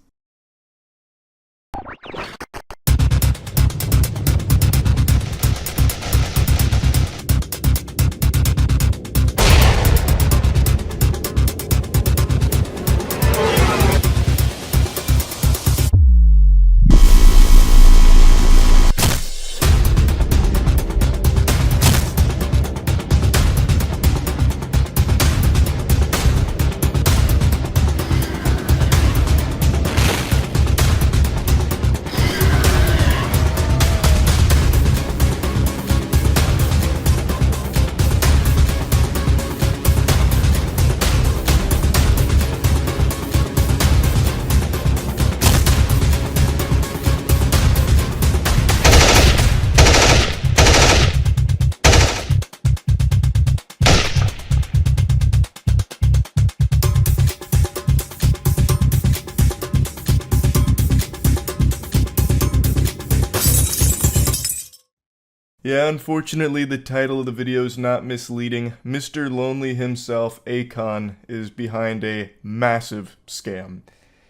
Yeah, unfortunately, the title of the video is not misleading. Mr. Lonely himself, Akon, is behind a massive scam.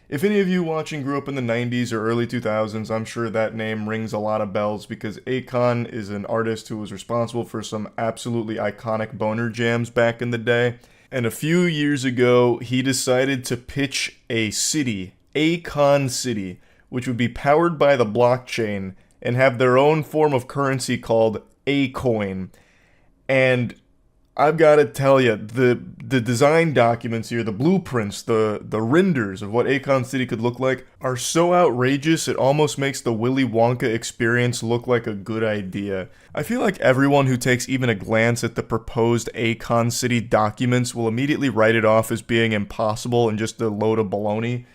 If any of you watching grew up in the 90s or early 2000s, I'm sure that name rings a lot of bells because Akon is an artist who was responsible for some absolutely iconic boner jams back in the day. And a few years ago, he decided to pitch a city, Akon City, which would be powered by the blockchain and have their own form of currency called Akon. And I've got to tell you, the design documents here, the blueprints, the renders of what Akon City could look like are so outrageous it almost makes the Willy Wonka experience look like a good idea. I feel like everyone who takes even a glance at the proposed Akon City documents will immediately write it off as being impossible and just a load of baloney.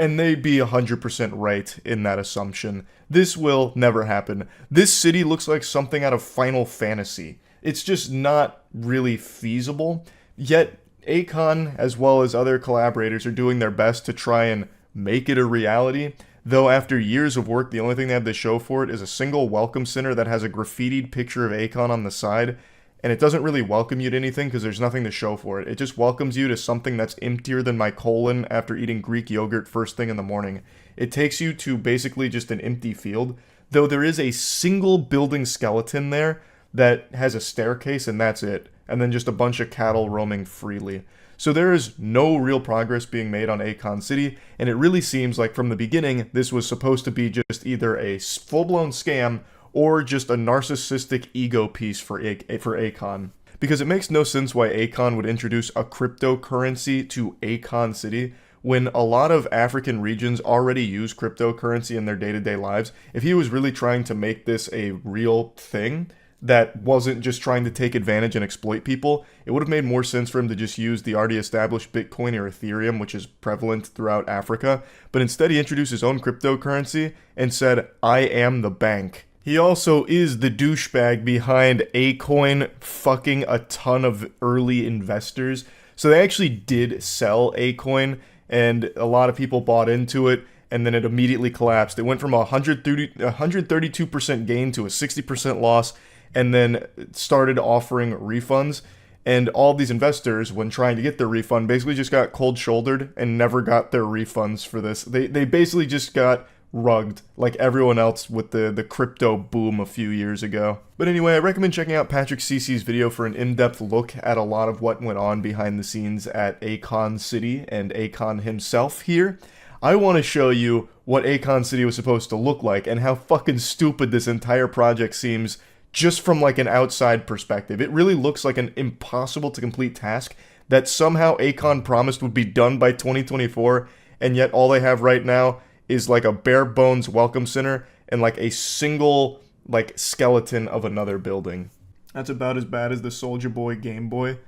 And they'd be 100% right in that assumption. This will never happen. This city looks like something out of Final Fantasy. It's just not really feasible. Yet, Akon, as well as other collaborators, are doing their best to try and make it a reality. Though after years of work, the only thing they have to show for it is a single welcome center that has a graffitied picture of Akon on the side. And it doesn't really welcome you to anything because there's nothing to show for it. It just welcomes you to something that's emptier than my colon after eating Greek yogurt first thing in the morning. It takes you to basically just an empty field, though there is a single building skeleton there that has a staircase and that's it, and then just a bunch of cattle roaming freely. So there is no real progress being made on Akon City, and it really seems like from the beginning this was supposed to be just either a full-blown scam or just a narcissistic ego piece for Akon. Because it makes no sense why Akon would introduce a cryptocurrency to Akon City when a lot of African regions already use cryptocurrency in their day-to-day lives. If he was really trying to make this a real thing that wasn't just trying to take advantage and exploit people, it would have made more sense for him to just use the already established Bitcoin or Ethereum, which is prevalent throughout Africa. But instead he introduced his own cryptocurrency and said, "I am the bank." He also is the douchebag behind Akon fucking a ton of early investors. So they actually did sell Akon, and a lot of people bought into it, and then it immediately collapsed. It went from a 132% gain to a 60% loss, and then started offering refunds. And all these investors, when trying to get their refund, basically just got cold-shouldered and never got their refunds for this. They basically just got rugged like everyone else with the crypto boom a few years ago. But anyway, I recommend checking out Patrick Cece's video for an in-depth look at a lot of what went on behind the scenes at Akon City and Akon himself here. I want to show you what Akon City was supposed to look like and how fucking stupid this entire project seems just from like an outside perspective. It really looks like an impossible to complete task that somehow Akon promised would be done by 2024, and yet all they have right now is like a bare bones welcome center and like a single like, skeleton of another building. That's about as bad as the Soulja Boy Game Boy.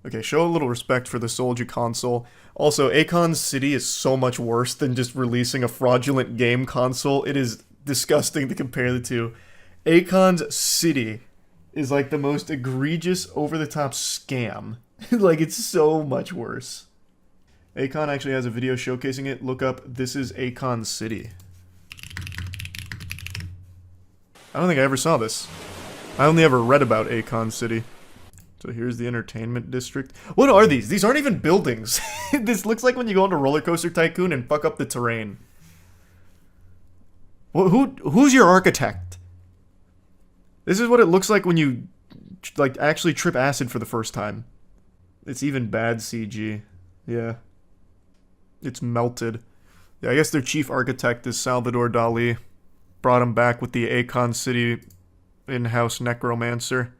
Okay, show a little respect for the Soulja console. Also, Akon's City is so much worse than just releasing a fraudulent game console. It is disgusting to compare the two. Akon's City is like the most egregious, over-the-top scam. Like, it's so much worse. Akon actually has a video showcasing it. Look up, this is Akon City. I don't think I ever saw this. I only ever read about Akon City. So here's the entertainment district. What are these? These aren't even buildings. This looks like when you go into Roller Coaster Tycoon and fuck up the terrain. Who's your architect? This is what it looks like when you, like, actually trip acid for the first time. It's even bad CG. Yeah. It's melted. Yeah, I guess their chief architect is Salvador Dali. Brought him back with the Akon City in-house necromancer.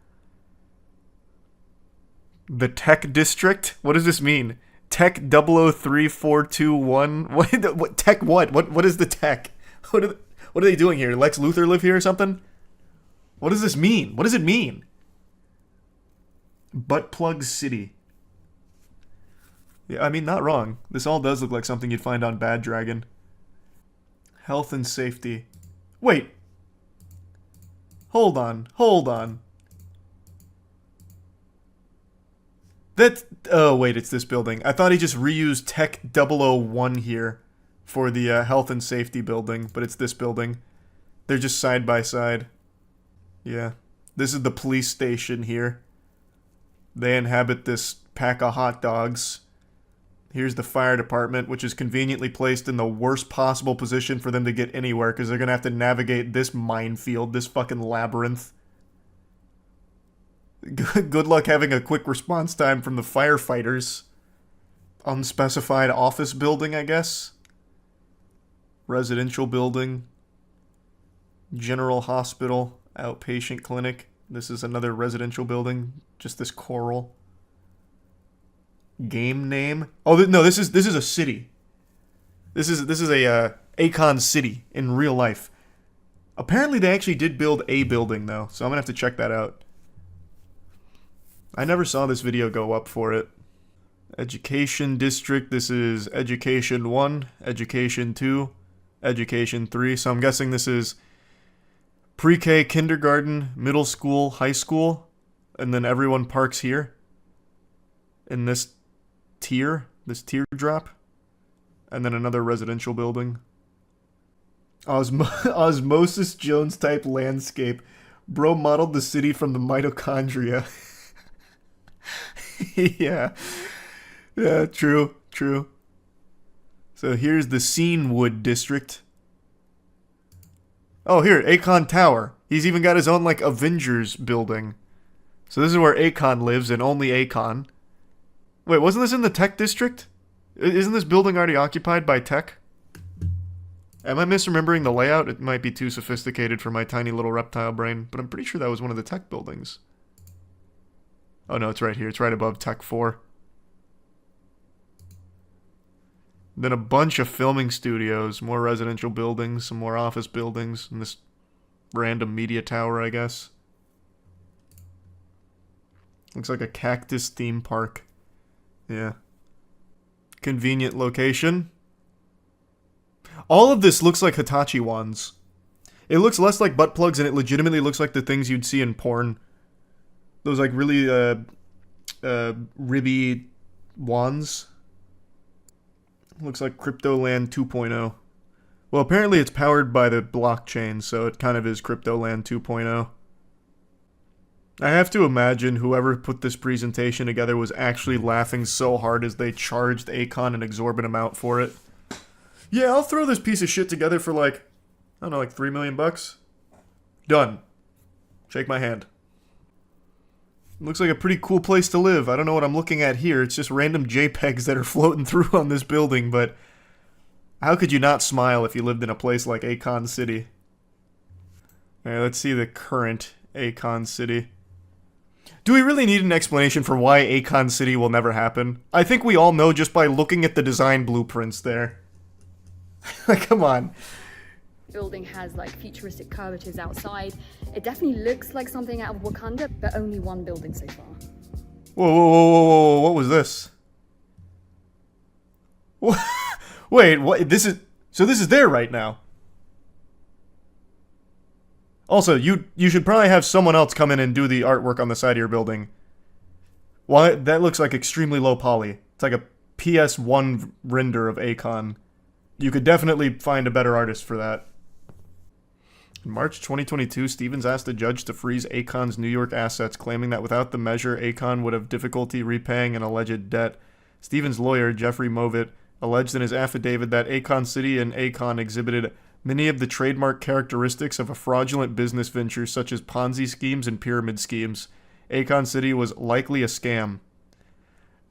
The Tech District? What does this mean? Tech 003421? What tech what? What is the tech? What are they doing here? Lex Luthor live here or something? What does this mean? What does it mean? Butt Plug City. Yeah, I mean, not wrong. This all does look like something you'd find on Bad Dragon. Health and safety. Wait. Hold on. Oh, wait, it's this building. I thought he just reused Tech 001 here for the health and safety building, but it's this building. They're just side by side. Yeah. This is the police station here. They inhabit this pack of hot dogs. Here's the fire department, which is conveniently placed in the worst possible position for them to get anywhere, because they're going to have to navigate this minefield, this fucking labyrinth. Good luck having a quick response time from the firefighters. Unspecified office building, I guess. Residential building. General hospital. Outpatient clinic. This is another residential building. Just this coral. Game name. Oh no, this is a city. This is a Akon City in real life. Apparently they actually did build a building though, so I'm gonna have to check that out. I never saw this video go up for it. Education district. This is Education 1, Education 2, Education 3. So I'm guessing this is pre-K, kindergarten, middle school, high school, and then everyone parks here in this teardrop, and then another residential building. Osmosis Jones type landscape. Bro modeled the city from the mitochondria. Yeah, true. So here's the Scenewood district. Oh, here, Akon Tower. He's even got his own, like, Avengers building. So this is where Akon lives, and only Akon. Wait, wasn't this in the Tech District? Isn't this building already occupied by Tech? Am I misremembering the layout? It might be too sophisticated for my tiny little reptile brain, but I'm pretty sure that was one of the Tech buildings. Oh no, it's right here. It's right above Tech 4. Then a bunch of filming studios, more residential buildings, some more office buildings, and this random media tower, I guess. Looks like a cactus theme park. Yeah. Convenient location. All of this looks like Hitachi wands. It looks less like butt plugs, and it legitimately looks like the things you'd see in porn. Those, like, really, ribby wands. Looks like Cryptoland 2.0. Well, apparently it's powered by the blockchain, so it kind of is Cryptoland 2.0. I have to imagine whoever put this presentation together was actually laughing so hard as they charged Akon an exorbitant amount for it. Yeah, I'll throw this piece of shit together for like, I don't know, like $3 million bucks. Done. Shake my hand. Looks like a pretty cool place to live. I don't know what I'm looking at here. It's just random JPEGs that are floating through on this building, but how could you not smile if you lived in a place like Akon City? Alright, let's see the current Akon City. Do we really need an explanation for why Akon City will never happen? I think we all know just by looking at the design blueprints there. Like, come on. building has like futuristic curvatures outside. It definitely looks like something out of Wakanda, but only one building so far. Whoa, what was this? Wait, what? This is there right now. Also, you should probably have someone else come in and do the artwork on the side of your building. Why? That looks like extremely low poly. It's like a PS1 render of Akon. You could definitely find a better artist for that. In March 2022, Stevens asked a judge to freeze Akon's New York assets, claiming that without the measure, Akon would have difficulty repaying an alleged debt. Stevens' lawyer, Jeffrey Movitt, alleged in his affidavit that Akon City and Akon exhibited many of the trademark characteristics of a fraudulent business venture, such as Ponzi schemes and pyramid schemes. Akon City was likely a scam.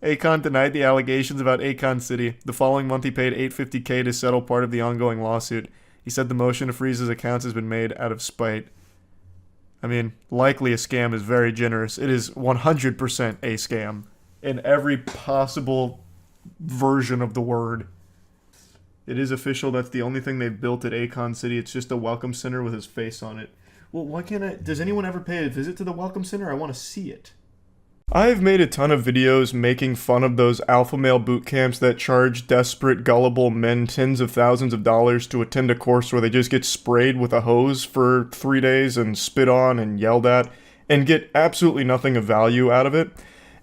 Akon denied the allegations about Akon City. The following month, he paid $850K to settle part of the ongoing lawsuit. He said the motion to freeze his accounts has been made out of spite. I mean, likely a scam is very generous. It is 100% a scam in every possible version of the word. It is official. That's the only thing they've built at Akon City. It's just a welcome center with his face on it. Well, why can't I... Does anyone ever pay a visit to the welcome center? I want to see it. I've made a ton of videos making fun of those alpha male boot camps that charge desperate, gullible men tens of thousands of dollars to attend a course where they just get sprayed with a hose for 3 days and spit on and yelled at and get absolutely nothing of value out of it.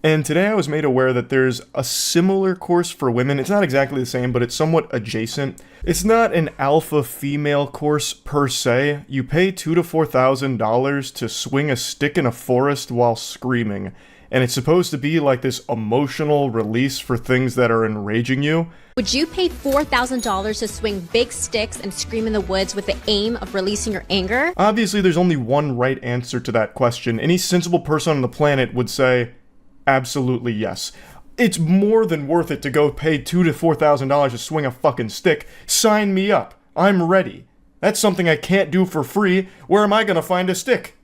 And today I was made aware that there's a similar course for women. It's not exactly the same, but it's somewhat adjacent. It's not an alpha female course per se. You pay $2,000 to $4,000 to swing a stick in a forest while screaming. And it's supposed to be like this emotional release for things that are enraging you. Would you pay $4,000 to swing big sticks and scream in the woods with the aim of releasing your anger? Obviously, there's only one right answer to that question. Any sensible person on the planet would say, absolutely yes. It's more than worth it to go pay $2,000 to $4,000 to swing a fucking stick. Sign me up. I'm ready. That's something I can't do for free. Where am I gonna find a stick?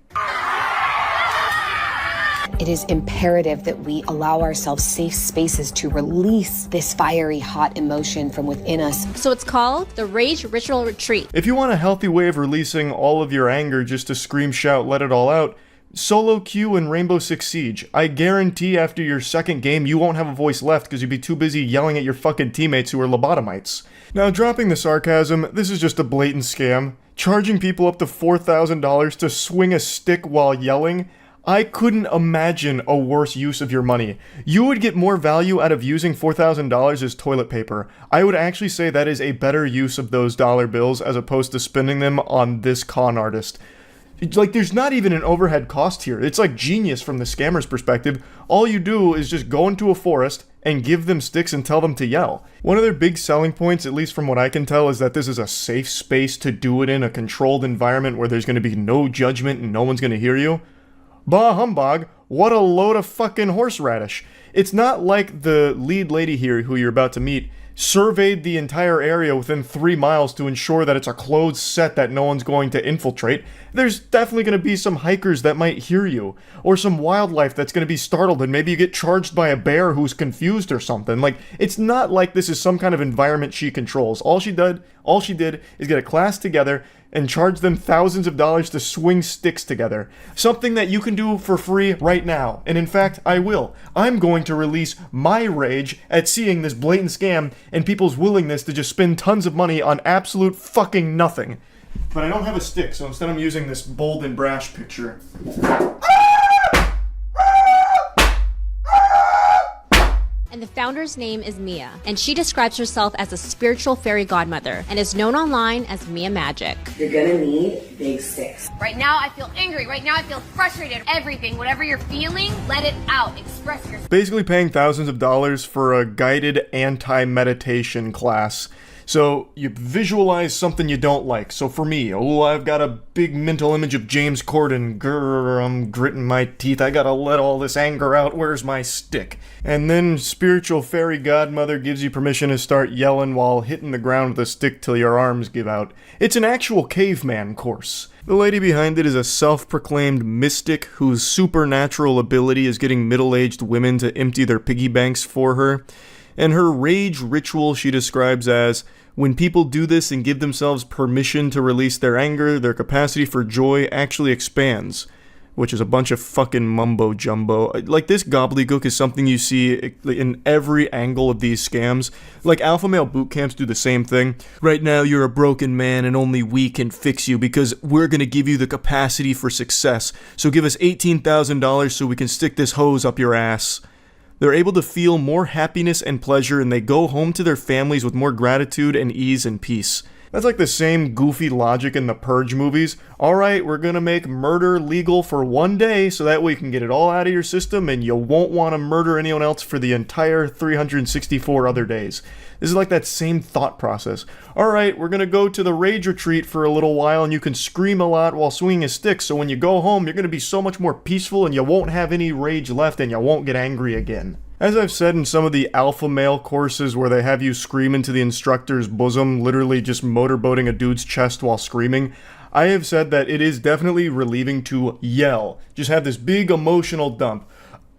It is imperative that we allow ourselves safe spaces to release this fiery, hot emotion from within us. So it's called the Rage Ritual Retreat. If you want a healthy way of releasing all of your anger just to scream, shout, let it all out, solo queue in Rainbow Six Siege. I guarantee after your second game you won't have a voice left because you'd be too busy yelling at your fucking teammates who are lobotomites. Now, dropping the sarcasm, this is just a blatant scam. Charging people up to $4,000 to swing a stick while yelling? I couldn't imagine a worse use of your money. You would get more value out of using $4,000 as toilet paper. I would actually say that is a better use of those dollar bills as opposed to spending them on this con artist. Like, there's not even an overhead cost here. It's like genius from the scammer's perspective. All you do is just go into a forest and give them sticks and tell them to yell. One of their big selling points, at least from what I can tell, is that this is a safe space to do it in, a controlled environment where there's going to be no judgment and no one's going to hear you. Bah humbug, what a load of fucking horseradish. It's not like the lead lady here who you're about to meet surveyed the entire area within 3 miles to ensure that it's a closed set that no one's going to infiltrate. There's definitely going to be some hikers that might hear you, or some wildlife that's going to be startled and maybe you get charged by a bear who's confused or something. Like, it's not like this is some kind of environment she controls. All she did is get a class together and charge them thousands of dollars to swing sticks together. Something that you can do for free right now. And in fact, I will. I'm going to release my rage at seeing this blatant scam and people's willingness to just spend tons of money on absolute fucking nothing. But I don't have a stick, so instead I'm using this bold and brash picture. And the founder's name is Mia, and she describes herself as a spiritual fairy godmother and is known online as Mia Magic. You're gonna need big sticks. Right now I feel angry, right now I feel frustrated. Everything, whatever you're feeling, let it out, express yourself. Basically paying thousands of dollars for a guided anti-meditation class. So you visualize something you don't like. So for me, I've got a big mental image of James Corden. Grr, I'm gritting my teeth. I gotta let all this anger out. Where's my stick? And then spiritual fairy godmother gives you permission to start yelling while hitting the ground with a stick till your arms give out. It's an actual caveman course. The lady behind it is a self-proclaimed mystic whose supernatural ability is getting middle-aged women to empty their piggy banks for her. And her rage ritual she describes as, When people do this and give themselves permission to release their anger, their capacity for joy actually expands, which is a bunch of fucking mumbo jumbo. Like, this gobbledygook is something you see in every angle of these scams. Like, alpha male boot camps do the same thing. Right now, you're a broken man and only we can fix you because we're gonna give you the capacity for success. So give us $18,000 so we can stick this hose up your ass. They're able to feel more happiness and pleasure, and they go home to their families with more gratitude and ease and peace. That's like the same goofy logic in the Purge movies. Alright, we're gonna make murder legal for one day so that way you can get it all out of your system and you won't want to murder anyone else for the entire 364 other days. This is like that same thought process. Alright, we're gonna go to the rage retreat for a little while and you can scream a lot while swinging a stick, so when you go home you're gonna be so much more peaceful and you won't have any rage left and you won't get angry again. As I've said in some of the alpha male courses where they have you scream into the instructor's bosom, literally just motorboating a dude's chest while screaming, I have said that it is definitely relieving to yell. Just have this big emotional dump.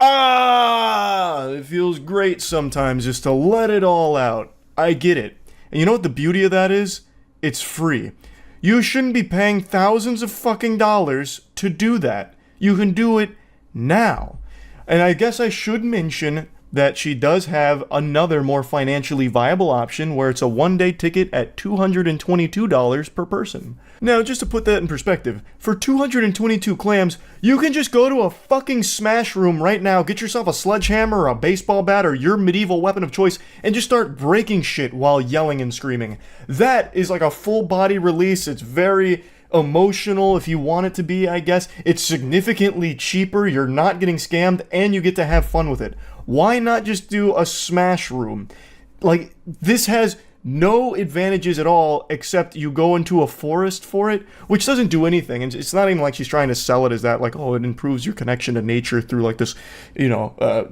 Ah! It feels great sometimes just to let it all out. I get it. And you know what the beauty of that is? It's free. You shouldn't be paying thousands of fucking dollars to do that. You can do it now. And I guess I should mention that she does have another more financially viable option where it's a one-day ticket at $222 per person. Now, just to put that in perspective, for 222 clams, you can just go to a fucking smash room right now, get yourself a sledgehammer or a baseball bat or your medieval weapon of choice, and just start breaking shit while yelling and screaming. That is like a full body release. It's very emotional if you want it to be, I guess. It's significantly cheaper, you're not getting scammed, and you get to have fun with it. Why not just do a smash room? Like, this has no advantages at all except you go into a forest for it, which doesn't do anything. And it's not even like she's trying to sell it as that, like, oh, it improves your connection to nature through like this,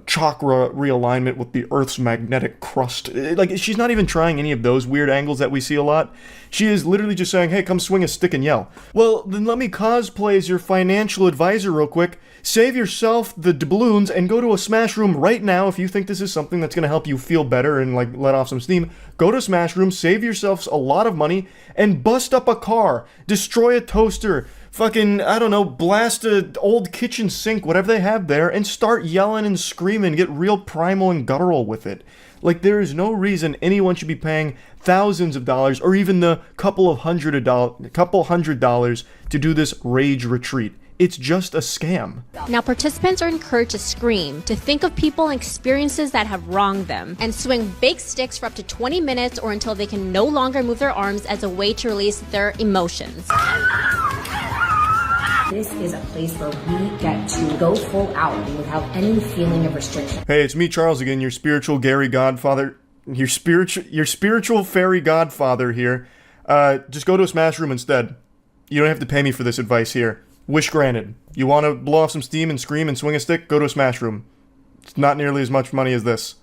chakra realignment with the Earth's magnetic crust. Like, she's not even trying any of those weird angles that we see a lot. She is literally just saying, hey, come swing a stick and yell. Well, then let me cosplay as your financial advisor real quick. Save yourself the doubloons and go to a smash room right now if you think this is something that's going to help you feel better and like let off some steam. Go to a smash room, save yourselves a lot of money, and bust up a car, destroy a toaster, fucking, I don't know, blast an old kitchen sink, whatever they have there, and start yelling and screaming, get real primal and guttural with it. Like, there is no reason anyone should be paying thousands of dollars or even the couple hundred dollars to do this rage retreat. It's just a scam. Now, participants are encouraged to scream, to think of people and experiences that have wronged them, and swing big sticks for up to 20 minutes or until they can no longer move their arms as a way to release their emotions. This is a place where we get to go full out without any feeling of restriction. Hey, it's me, Charles, again, your spiritual Gary Godfather, your spiritual fairy godfather here. Just go to a smash room instead. You don't have to pay me for this advice here. Wish granted. You want to blow off some steam and scream and swing a stick? Go to a smash room. It's not nearly as much money as this.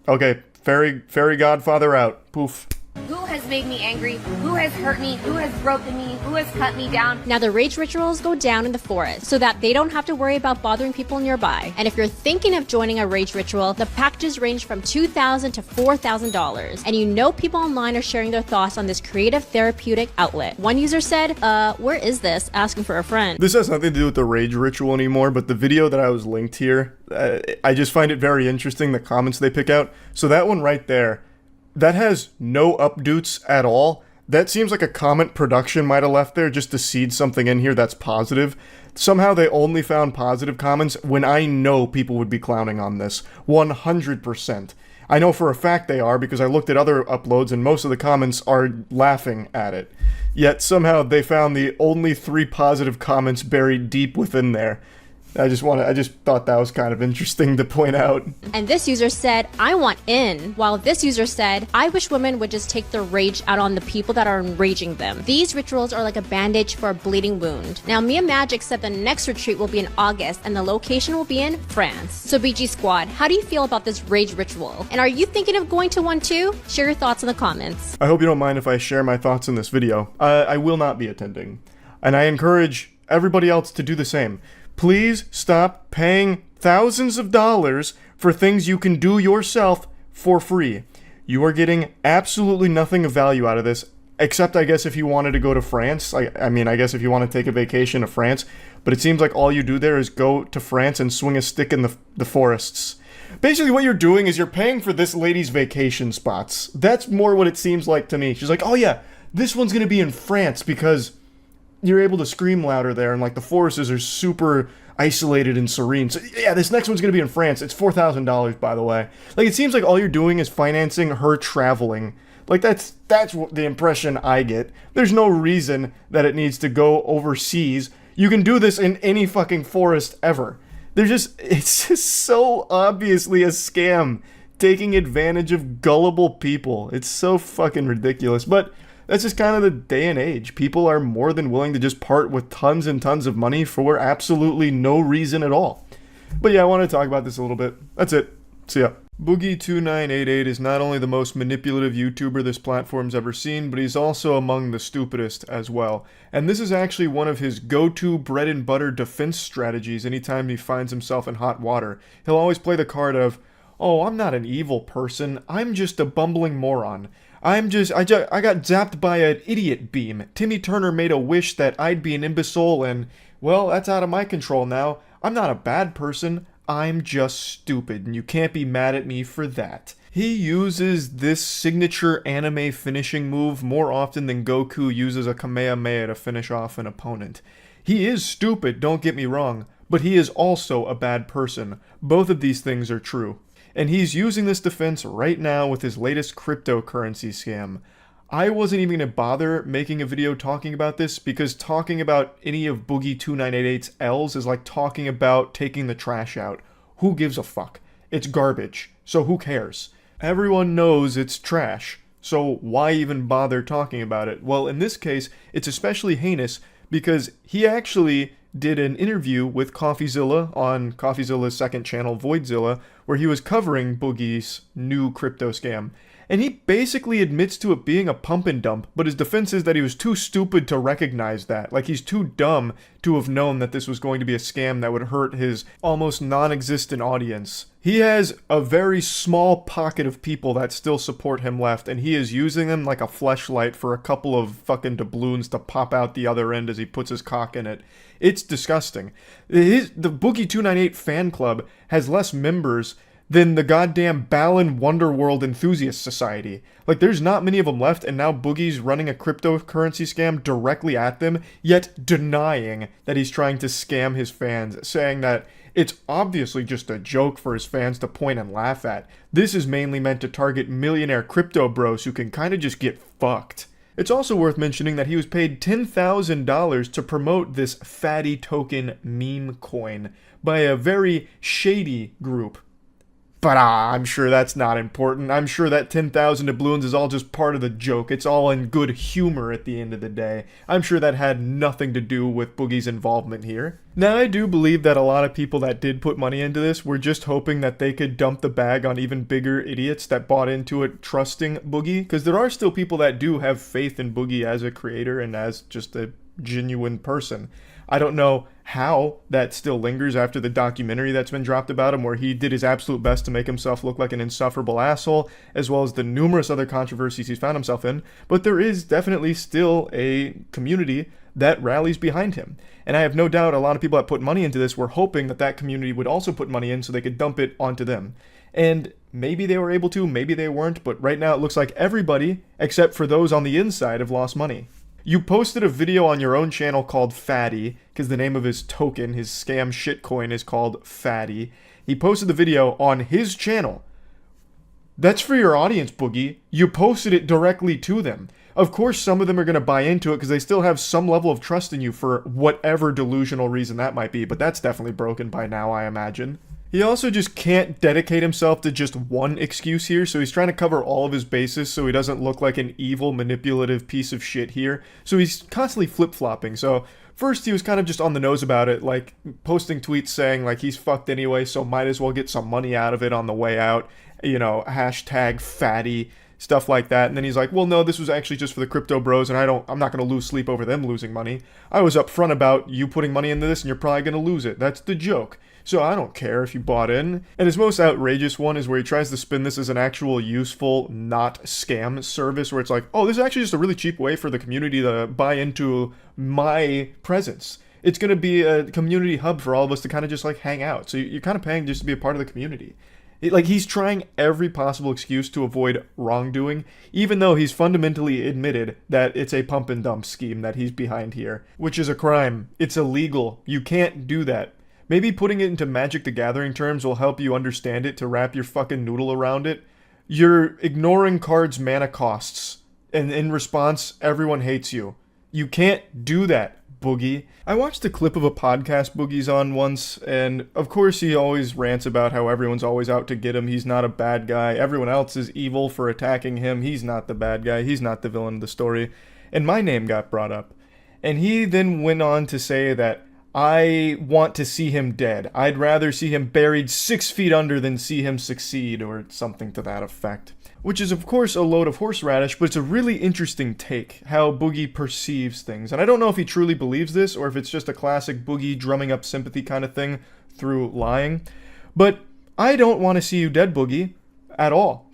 Okay, fairy godfather out. Poof. Who has made me angry? Who has hurt me? Who has broken me? Who has cut me down? Now, the rage rituals go down in the forest so that they don't have to worry about bothering people nearby. And if you're thinking of joining a rage ritual, the packages range from $2,000 to $4,000. And you know people online are sharing their thoughts on this creative therapeutic outlet. One user said, where is this? Asking for a friend. This has nothing to do with the rage ritual anymore, but the video that I was linked here, I just find it very interesting, the comments they pick out. So that one right there, that has no updates at all. That seems like a comment production might have left there just to seed something in here that's positive. Somehow they only found positive comments when I know people would be clowning on this. 100%. I know for a fact they are because I looked at other uploads and most of the comments are laughing at it. Yet somehow they found the only 3 positive comments buried deep within there. I just thought that was kind of interesting to point out. And this user said, I want in, while this user said, I wish women would just take their rage out on the people that are enraging them. These rituals are like a bandage for a bleeding wound. Now, Mia Magic said the next retreat will be in August and the location will be in France. So BG Squad, how do you feel about this rage ritual? And are you thinking of going to one too? Share your thoughts in the comments. I hope you don't mind if I share my thoughts in this video. I will not be attending. And I encourage everybody else to do the same. Please stop paying thousands of dollars for things you can do yourself for free. You are getting absolutely nothing of value out of this, except I guess if you wanted to go to France. I mean, I guess if you want to take a vacation to France, but it seems like all you do there is go to France and swing a stick in the forests. Basically what you're doing is you're paying for this lady's vacation spots. That's more what it seems like to me. She's like, oh yeah, this one's gonna be in France because you're able to scream louder there, and like the forests are super isolated and serene. So yeah, this next one's gonna be in France. It's $4,000, by the way. Like, it seems like all you're doing is financing her traveling. Like, that's what the impression I get. There's no reason that it needs to go overseas. You can do this in any fucking forest ever. It's just so obviously a scam, taking advantage of gullible people. It's so fucking ridiculous, but that's just kind of the day and age. People are more than willing to just part with tons and tons of money for absolutely no reason at all. But yeah, I want to talk about this a little bit. That's it. See ya. Boogie2988 is not only the most manipulative YouTuber this platform's ever seen, but he's also among the stupidest as well. And this is actually one of his go-to bread and butter defense strategies anytime he finds himself in hot water. He'll always play the card of, oh, I'm not an evil person, I'm just a bumbling moron. I got zapped by an idiot beam. Timmy Turner made a wish that I'd be an imbecile and, well, that's out of my control now. I'm not a bad person. I'm just stupid, and you can't be mad at me for that. He uses this signature anime finishing move more often than Goku uses a Kamehameha to finish off an opponent. He is stupid, don't get me wrong, but he is also a bad person. Both of these things are true. And he's using this defense right now with his latest cryptocurrency scam. I wasn't even going to bother making a video talking about this because talking about any of Boogie2988's L's is like talking about taking the trash out. Who gives a fuck? It's garbage, so who cares? Everyone knows it's trash, so why even bother talking about it? Well, in this case, it's especially heinous because he actually did an interview with CoffeeZilla on CoffeeZilla's second channel, Voidzilla, where he was covering Boogie's new crypto scam. And he basically admits to it being a pump and dump, but his defense is that he was too stupid to recognize that. Like, he's too dumb to have known that this was going to be a scam that would hurt his almost non-existent audience. He has a very small pocket of people that still support him left, and he is using them like a fleshlight for a couple of fucking doubloons to pop out the other end as he puts his cock in it. It's disgusting. The Boogie298 fan club has less members than the goddamn Balan Wonderworld Enthusiast Society. Like, there's not many of them left, and now Boogie's running a cryptocurrency scam directly at them, yet denying that he's trying to scam his fans, saying that it's obviously just a joke for his fans to point and laugh at. This is mainly meant to target millionaire crypto bros who can kind of just get fucked. It's also worth mentioning that he was paid $10,000 to promote this fatty token meme coin by a very shady group. But I'm sure that's not important. I'm sure that 10,000 doubloons is all just part of the joke. It's all in good humor at the end of the day. I'm sure that had nothing to do with Boogie's involvement here. Now, I do believe that a lot of people that did put money into this were just hoping that they could dump the bag on even bigger idiots that bought into it trusting Boogie, because there are still people that do have faith in Boogie as a creator and as just a genuine person. I don't know how that still lingers after the documentary that's been dropped about him, where he did his absolute best to make himself look like an insufferable asshole, as well as the numerous other controversies he's found himself in, but there is definitely still a community that rallies behind him. And I have no doubt a lot of people that put money into this were hoping that that community would also put money in so they could dump it onto them. And maybe they were able to, maybe they weren't, but right now it looks like everybody, except for those on the inside, have lost money. You posted a video on your own channel called Fatty, because the name of his token, his scam shitcoin, is called Fatty. He posted the video on his channel. That's for your audience, Boogie. You posted it directly to them. Of course, some of them are going to buy into it because they still have some level of trust in you for whatever delusional reason that might be, but that's definitely broken by now, I imagine. He also just can't dedicate himself to just one excuse here, so he's trying to cover all of his bases so he doesn't look like an evil, manipulative piece of shit here. So he's constantly flip-flopping. So first he was kind of just on the nose about it, like posting tweets saying like he's fucked anyway, so might as well get some money out of it on the way out. You know, hashtag fatty. stuff like that. And then he's like, well, no, this was actually just for the crypto bros, and I'm not going to lose sleep over them losing money. I was upfront about you putting money into this, and you're probably going to lose it. That's the joke. So I don't care if you bought in. And his most outrageous one is where he tries to spin this as an actual useful, not scam service, where it's like, oh, this is actually just a really cheap way for the community to buy into my presence. It's going to be a community hub for all of us to kind of just like hang out. So you're kind of paying just to be a part of the community. He's trying every possible excuse to avoid wrongdoing, even though he's fundamentally admitted that it's a pump and dump scheme that he's behind here, which is a crime. It's illegal. You can't do that. Maybe putting it into Magic the Gathering terms will help you understand it to wrap your fucking noodle around it. You're ignoring cards' mana costs, and in response, everyone hates you. You can't do that, Boogie. I watched a clip of a podcast Boogie's on once, and of course he always rants about how everyone's always out to get him. He's not a bad guy. Everyone else is evil for attacking him. He's not the bad guy. He's not the villain of the story. And my name got brought up. And he then went on to say that I want to see him dead. I'd rather see him buried 6 feet under than see him succeed, or something to that effect. Which is, of course, a load of horseradish, but it's a really interesting take, how Boogie perceives things. And I don't know if he truly believes this, or if it's just a classic Boogie drumming up sympathy kind of thing through lying. But I don't want to see you dead, Boogie, at all.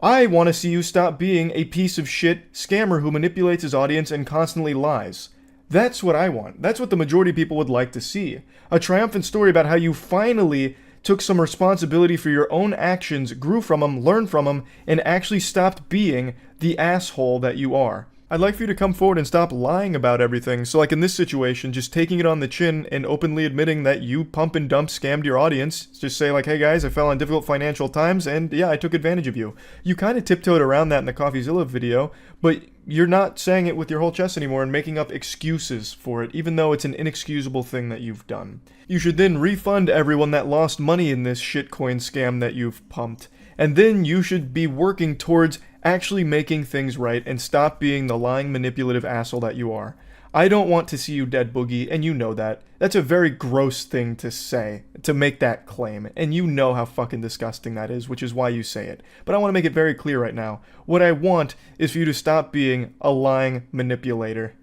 I want to see you stop being a piece of shit scammer who manipulates his audience and constantly lies. That's what I want. That's what the majority of people would like to see. A triumphant story about how you finally took some responsibility for your own actions, grew from them, learned from them, and actually stopped being the asshole that you are. I'd like for you to come forward and stop lying about everything. So like in this situation, just taking it on the chin and openly admitting that you pump and dump scammed your audience. Just say like, hey guys, I fell on difficult financial times and yeah, I took advantage of you. You kind of tiptoed around that in the CoffeeZilla video, but you're not saying it with your whole chest anymore and making up excuses for it, even though it's an inexcusable thing that you've done. You should then refund everyone that lost money in this shitcoin scam that you've pumped. And then you should be working towards actually making things right and stop being the lying, manipulative asshole that you are. I don't want to see you dead, Boogie, and you know that. That's a very gross thing to say, to make that claim, and you know how fucking disgusting that is, which is why you say it. But I want to make it very clear right now. What I want is for you to stop being a lying manipulator.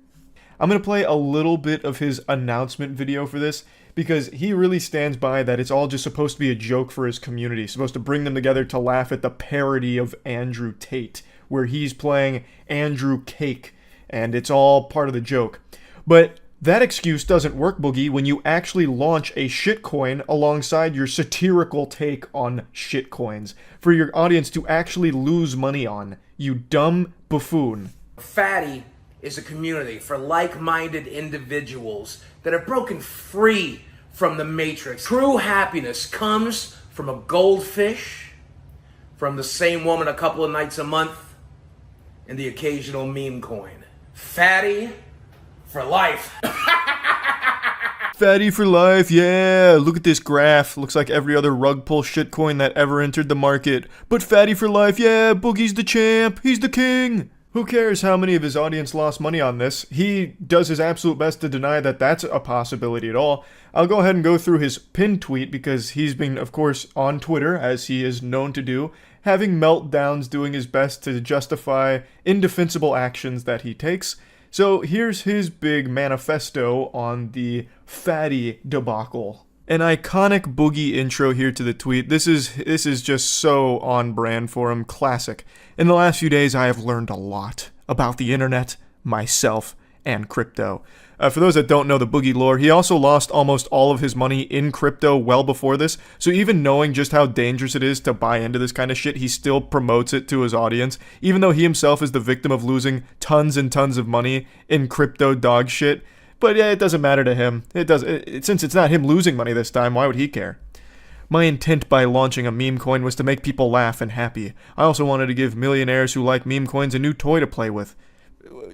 I'm going to play a little bit of his announcement video for this, because he really stands by that it's all just supposed to be a joke for his community, supposed to bring them together to laugh at the parody of Andrew Tate, where he's playing Andrew Cake, and it's all part of the joke. But that excuse doesn't work, Boogie, when you actually launch a shitcoin alongside your satirical take on shitcoins, for your audience to actually lose money on, you dumb buffoon. Fatty is a community for like-minded individuals that have broken free from the matrix. True happiness comes from a goldfish, from the same woman a couple of nights a month, and the occasional meme coin. Fatty for life. Fatty for life, yeah. Look at this graph. Looks like every other rug pull shitcoin that ever entered the market. But Fatty for life, yeah. Boogie's the champ. He's the king. Who cares how many of his audience lost money on this? He does his absolute best to deny that that's a possibility at all. I'll go ahead and go through his pinned tweet because he's been, of course, on Twitter, as he is known to do, having meltdowns, doing his best to justify indefensible actions that he takes. So here's his big manifesto on the Fatty debacle. An iconic Boogie intro here to the tweet. This is just so on brand for him. Classic. In the last few days, I have learned a lot about the internet, myself, and crypto. For those that don't know the Boogie lore, he also lost almost all of his money in crypto well before this. So even knowing just how dangerous it is to buy into this kind of shit, he still promotes it to his audience, even though he himself is the victim of losing tons and tons of money in crypto dog shit. But yeah, it doesn't matter to him. Since it's not him losing money this time, why would he care? My intent by launching a meme coin was to make people laugh and happy. I also wanted to give millionaires who like meme coins a new toy to play with.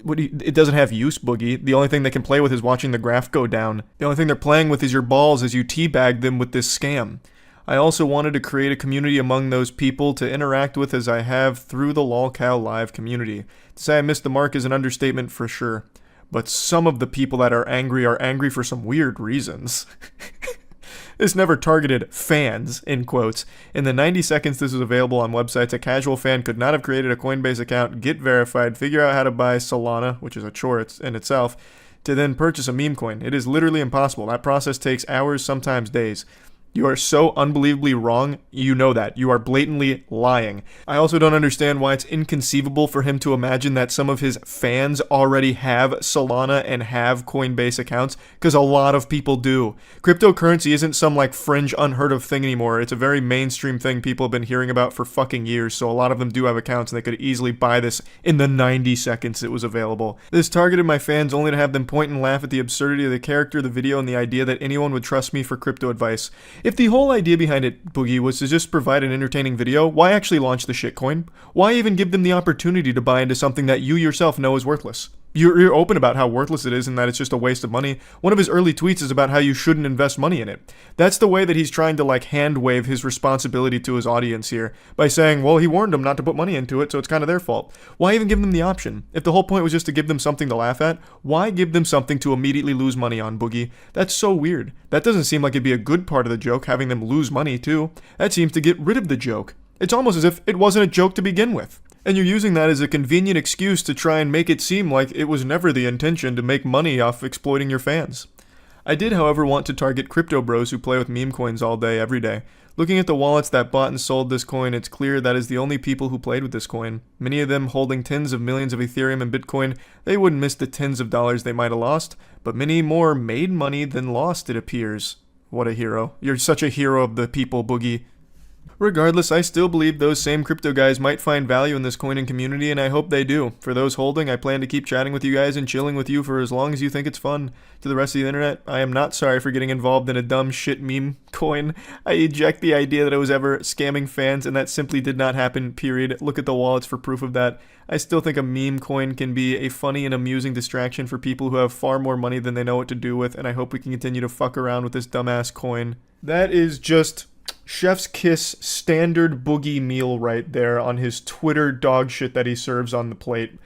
It doesn't have use, Boogie. The only thing they can play with is watching the graph go down. The only thing they're playing with is your balls as you teabag them with this scam. I also wanted to create a community among those people to interact with as I have through the LolCal Live community. To say I missed the mark is an understatement for sure. But some of the people that are angry for some weird reasons. This never targeted fans, in quotes. In the 90 seconds this was available on websites, a casual fan could not have created a Coinbase account, get verified, figure out how to buy Solana, which is a chore in itself, to then purchase a meme coin. It is literally impossible. That process takes hours, sometimes days. You are so unbelievably wrong. You know that. You are blatantly lying. I also don't understand why it's inconceivable for him to imagine that some of his fans already have Solana and have Coinbase accounts, because a lot of people do. Cryptocurrency isn't some like fringe unheard of thing anymore. It's a very mainstream thing people have been hearing about for fucking years, so a lot of them do have accounts and they could easily buy this in the 90 seconds it was available. This targeted my fans only to have them point and laugh at the absurdity of the character, the video, and the idea that anyone would trust me for crypto advice. If the whole idea behind it, Boogie, was to just provide an entertaining video, why actually launch the shitcoin? Why even give them the opportunity to buy into something that you yourself know is worthless? You're open about how worthless it is and that it's just a waste of money. One of his early tweets is about how you shouldn't invest money in it. That's the way that he's trying to like hand wave his responsibility to his audience here by saying, well, he warned them not to put money into it, so it's kind of their fault. Why even give them the option? If the whole point was just to give them something to laugh at, why give them something to immediately lose money on, Boogie? That's so weird. That doesn't seem like it'd be a good part of the joke, having them lose money too. That seems to get rid of the joke. It's almost as if it wasn't a joke to begin with. And you're using that as a convenient excuse to try and make it seem like it was never the intention to make money off exploiting your fans. I did, however, want to target crypto bros who play with meme coins all day, every day. Looking at the wallets that bought and sold this coin, it's clear that is the only people who played with this coin. Many of them holding tens of millions of Ethereum and Bitcoin, they wouldn't miss the tens of dollars they might have lost, but many more made money than lost, it appears. What a hero. You're such a hero of the people, Boogie. Regardless, I still believe those same crypto guys might find value in this coining community, and I hope they do. For those holding, I plan to keep chatting with you guys and chilling with you for as long as you think it's fun. To the rest of the internet, I am not sorry for getting involved in a dumb shit meme coin. I eject the idea that I was ever scamming fans, and that simply did not happen, period. Look at the wallets for proof of that. I still think a meme coin can be a funny and amusing distraction for people who have far more money than they know what to do with, and I hope we can continue to fuck around with this dumbass coin. That is just chef's kiss standard Boogie meal right there on his Twitter dog shit that he serves on the plate.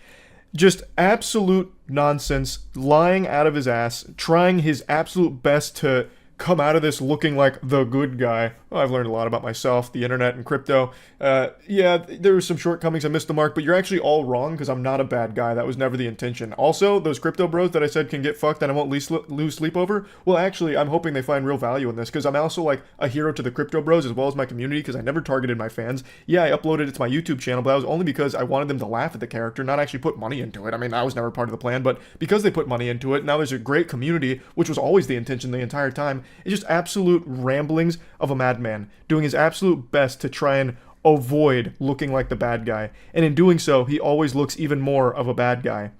Just absolute nonsense, lying out of his ass, trying his absolute best to come out of this looking like the good guy. Well, I've learned a lot about myself, the internet, and crypto. Yeah, there were some shortcomings. I missed the mark, but you're actually all wrong because I'm not a bad guy. That was never the intention. Also, those crypto bros that I said can get fucked and I won't lose sleep over, well, actually, I'm hoping they find real value in this because I'm also like a hero to the crypto bros as well as my community because I never targeted my fans. Yeah, I uploaded it to my YouTube channel, but that was only because I wanted them to laugh at the character, not actually put money into it. I mean, that was never part of the plan, but because they put money into it, now there's a great community, which was always the intention the entire time. It's just absolute ramblings of a madman doing his absolute best to try and avoid looking like the bad guy. And in doing so, he always looks even more of a bad guy.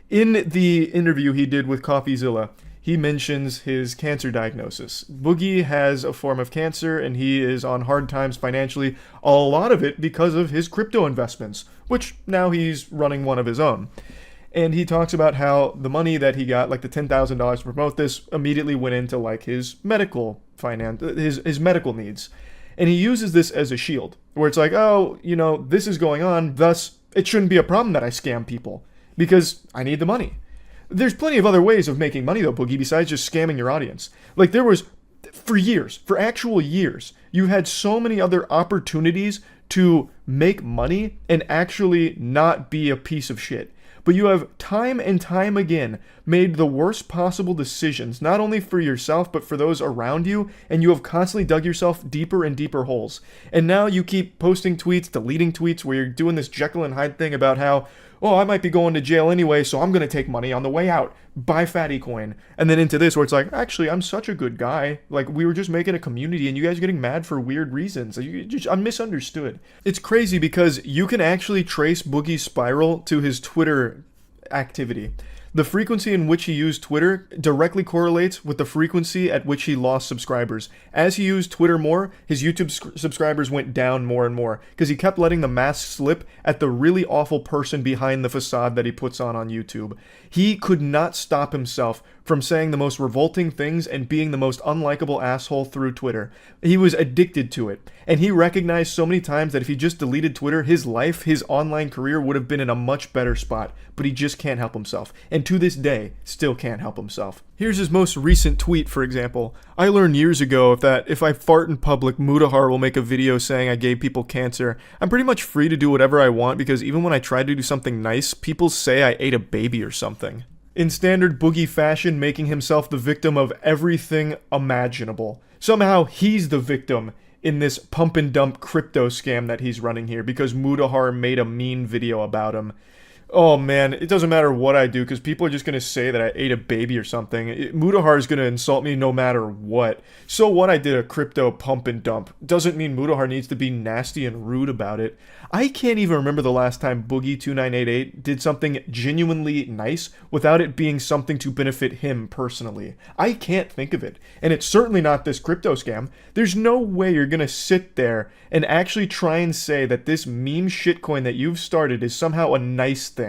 In the interview he did with CoffeeZilla, he mentions his cancer diagnosis. Boogie has a form of cancer and he is on hard times financially, a lot of it because of his crypto investments, which now he's running one of his own. And he talks about how the money that he got, like the $10,000 to promote this, immediately went into like his medical his medical needs. And he uses this as a shield, where it's like, oh, you know, this is going on, thus it shouldn't be a problem that I scam people, because I need the money. There's plenty of other ways of making money though, Boogie, besides just scamming your audience. Like there was, for actual years, you had so many other opportunities to make money and actually not be a piece of shit. But you have time and time again made the worst possible decisions, not only for yourself, but for those around you, and you have constantly dug yourself deeper and deeper holes. And now you keep posting tweets, deleting tweets, where you're doing this Jekyll and Hyde thing about how, oh, I might be going to jail anyway, so I'm going to take money on the way out. Buy Fatty Coin. And then into this where it's like, actually, I'm such a good guy. Like, we were just making a community and you guys are getting mad for weird reasons. I'm misunderstood. It's crazy because you can actually trace Boogie's spiral to his Twitter activity. The frequency in which he used Twitter directly correlates with the frequency at which he lost subscribers. As he used Twitter more, his YouTube subscribers went down more and more because he kept letting the mask slip at the really awful person behind the facade that he puts on YouTube. He could not stop himself from saying the most revolting things and being the most unlikable asshole through Twitter. He was addicted to it. And he recognized so many times that if he just deleted Twitter, his life, his online career would have been in a much better spot. But he just can't help himself. And to this day, still can't help himself. Here's his most recent tweet, for example. I learned years ago that if I fart in public, Mudahar will make a video saying I gave people cancer. I'm pretty much free to do whatever I want because even when I try to do something nice, people say I ate a baby or something. In standard Boogie fashion, making himself the victim of everything imaginable. Somehow he's the victim in this pump and dump crypto scam that he's running here because Mudahar made a mean video about him. Oh man, it doesn't matter what I do because people are just going to say that I ate a baby or something. Mudahar is going to insult me no matter what. So what, I did a crypto pump and dump doesn't mean Mudahar needs to be nasty and rude about it. I can't even remember the last time Boogie2988 did something genuinely nice without it being something to benefit him personally. I can't think of it. And it's certainly not this crypto scam. There's no way you're going to sit there and actually try and say that this meme shitcoin that you've started is somehow a nice thing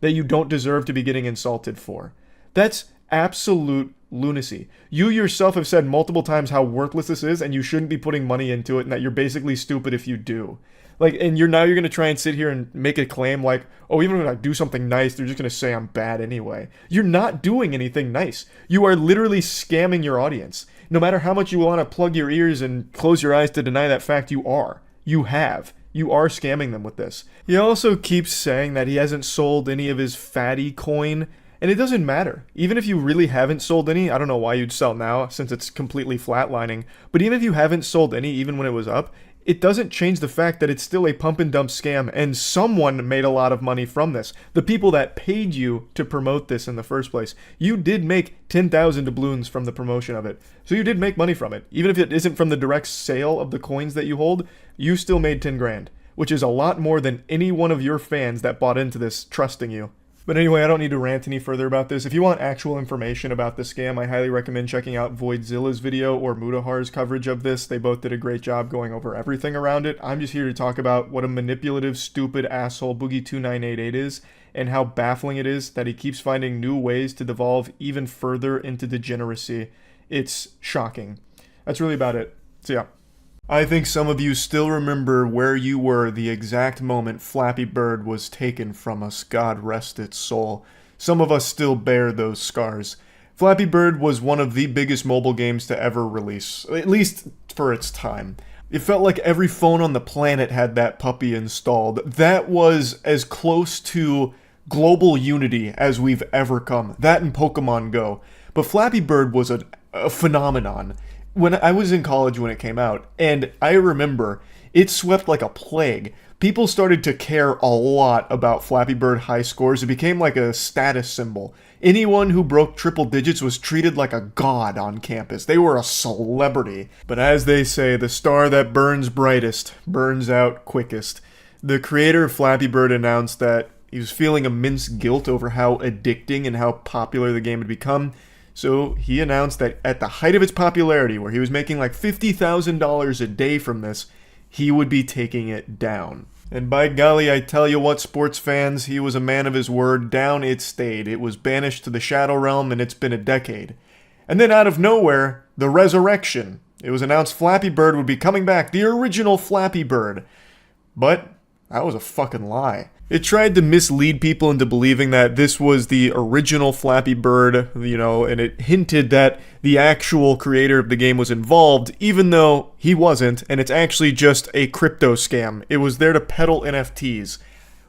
that you don't deserve to be getting insulted for. That's absolute lunacy. You yourself have said multiple times how worthless this is and you shouldn't be putting money into it and that you're basically stupid if you do. Like, and you're going to try and sit here and make a claim like, oh, even when I do something nice, they're just going to say I'm bad anyway. You're not doing anything nice. You are literally scamming your audience. No matter how much you want to plug your ears and close your eyes to deny that fact, you are. You have. You are scamming them with this. He also keeps saying that he hasn't sold any of his fatty coin, and it doesn't matter. Even if you really haven't sold any, I don't know why you'd sell now since it's completely flatlining, but even if you haven't sold any, even when it was up, it doesn't change the fact that it's still a pump and dump scam and someone made a lot of money from this. The people that paid you to promote this in the first place. You did make 10,000 doubloons from the promotion of it. So you did make money from it. Even if it isn't from the direct sale of the coins that you hold, you still made 10 grand, which is a lot more than any one of your fans that bought into this trusting you. But anyway, I don't need to rant any further about this. If you want actual information about the scam, I highly recommend checking out Voidzilla's video or Mudahar's coverage of this. They both did a great job going over everything around it. I'm just here to talk about what a manipulative, stupid asshole Boogie2988 is and how baffling it is that he keeps finding new ways to devolve even further into degeneracy. It's shocking. That's really about it. So yeah. I think some of you still remember where you were the exact moment Flappy Bird was taken from us, God rest its soul. Some of us still bear those scars. Flappy Bird was one of the biggest mobile games to ever release, at least for its time. It felt like every phone on the planet had that puppy installed. That was as close to global unity as we've ever come. That and Pokemon Go. But Flappy Bird was a phenomenon. When I was in college when it came out, and I remember it swept like a plague. People started to care a lot about Flappy Bird high scores. It became like a status symbol. Anyone who broke triple digits was treated like a god on campus. They were a celebrity. But as they say, the star that burns brightest burns out quickest. The creator of Flappy Bird announced that he was feeling immense guilt over how addicting and how popular the game had become. So he announced that at the height of its popularity, where he was making like $50,000 a day from this, he would be taking it down. And by golly, I tell you what, sports fans, he was a man of his word. Down it stayed. It was banished to the Shadow Realm, and it's been a decade. And then out of nowhere, the resurrection. It was announced Flappy Bird would be coming back, the original Flappy Bird. But that was a fucking lie. It tried to mislead people into believing that this was the original Flappy Bird, and it hinted that the actual creator of the game was involved, even though he wasn't, and it's actually just a crypto scam. It was there to peddle NFTs.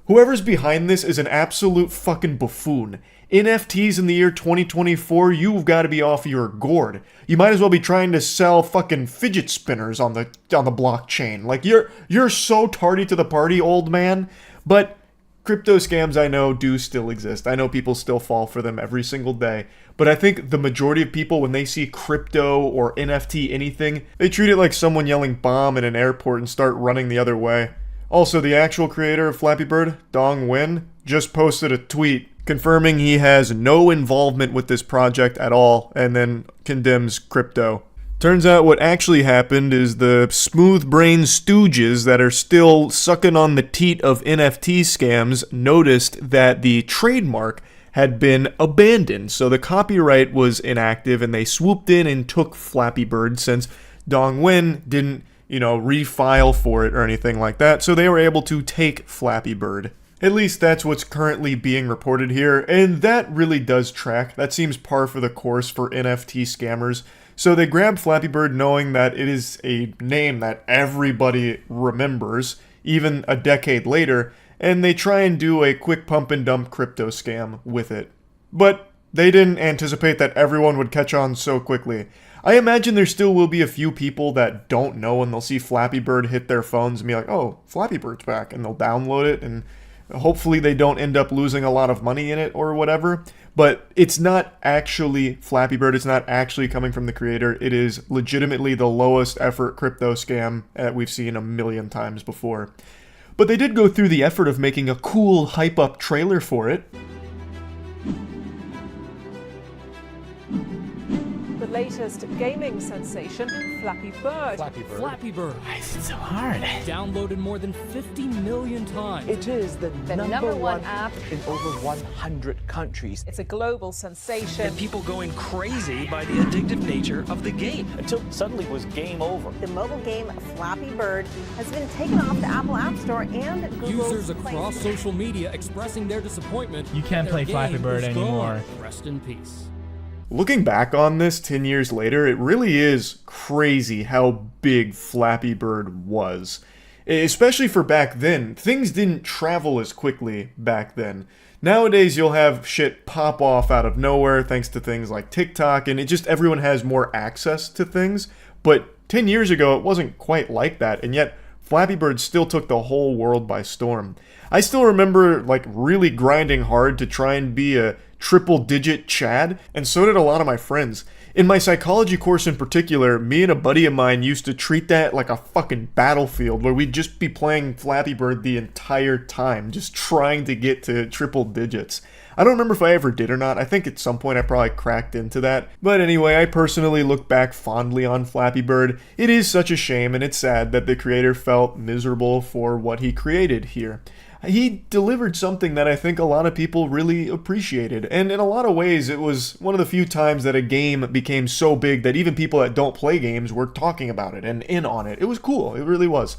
Whoever's behind this is an absolute fucking buffoon. NFTs in the year 2024, you've got to be off your gourd. You might as well be trying to sell fucking fidget spinners on the blockchain. Like, you're so tardy to the party, old man. But crypto scams, I know, do still exist. I know people still fall for them every single day. But I think the majority of people, when they see crypto or NFT anything, they treat it like someone yelling bomb in an airport and start running the other way. Also, the actual creator of Flappy Bird, Dong Nguyen, just posted a tweet confirming he has no involvement with this project at all, and then condemns crypto. Turns out what actually happened is the smooth-brained stooges that are still sucking on the teat of NFT scams noticed that the trademark had been abandoned. So the copyright was inactive, and they swooped in and took Flappy Bird since Dongwin didn't, refile for it or anything like that. So they were able to take Flappy Bird. At least that's what's currently being reported here, and that really does track. That seems par for the course for NFT scammers. So they grab Flappy Bird knowing that it is a name that everybody remembers, even a decade later, and they try and do a quick pump and dump crypto scam with it. But they didn't anticipate that everyone would catch on so quickly. I imagine there still will be a few people that don't know, and they'll see Flappy Bird hit their phones and be like, oh, Flappy Bird's back, and they'll download it, and hopefully they don't end up losing a lot of money in it or whatever. But it's not actually Flappy Bird. It's not actually coming from the creator. It is legitimately the lowest effort crypto scam that we've seen a million times before. But they did go through the effort of making a cool hype up trailer for it. The latest gaming sensation, Flappy Bird. Flappy Bird. Why is it so hard? Downloaded more than 50 million times. It is the number one app in over 100 countries. It's a global sensation. And people going crazy by the addictive nature of the game. Until suddenly it was game over. The mobile game Flappy Bird has been taken off the Apple App Store and Google's Users across social media expressing their disappointment. You can't play Flappy Bird anymore. Rest in peace. Looking back on this 10 years later, it really is crazy how big Flappy Bird was. Especially for back then. Things didn't travel as quickly back then. Nowadays, you'll have shit pop off out of nowhere thanks to things like TikTok, and everyone has more access to things. But 10 years ago, it wasn't quite like that, and yet Flappy Bird still took the whole world by storm. I still remember, really grinding hard to try and be a triple-digit Chad, and so did a lot of my friends. In my psychology course in particular, me and a buddy of mine used to treat that like a fucking battlefield, where we'd just be playing Flappy Bird the entire time, just trying to get to triple digits. I don't remember if I ever did or not. I think at some point I probably cracked into that. But anyway, I personally look back fondly on Flappy Bird. It is such a shame, and it's sad that the creator felt miserable for what he created here. He delivered something that I think a lot of people really appreciated, and in a lot of ways it was one of the few times that a game became so big that even people that don't play games were talking about it and in on it. It was cool, it really was.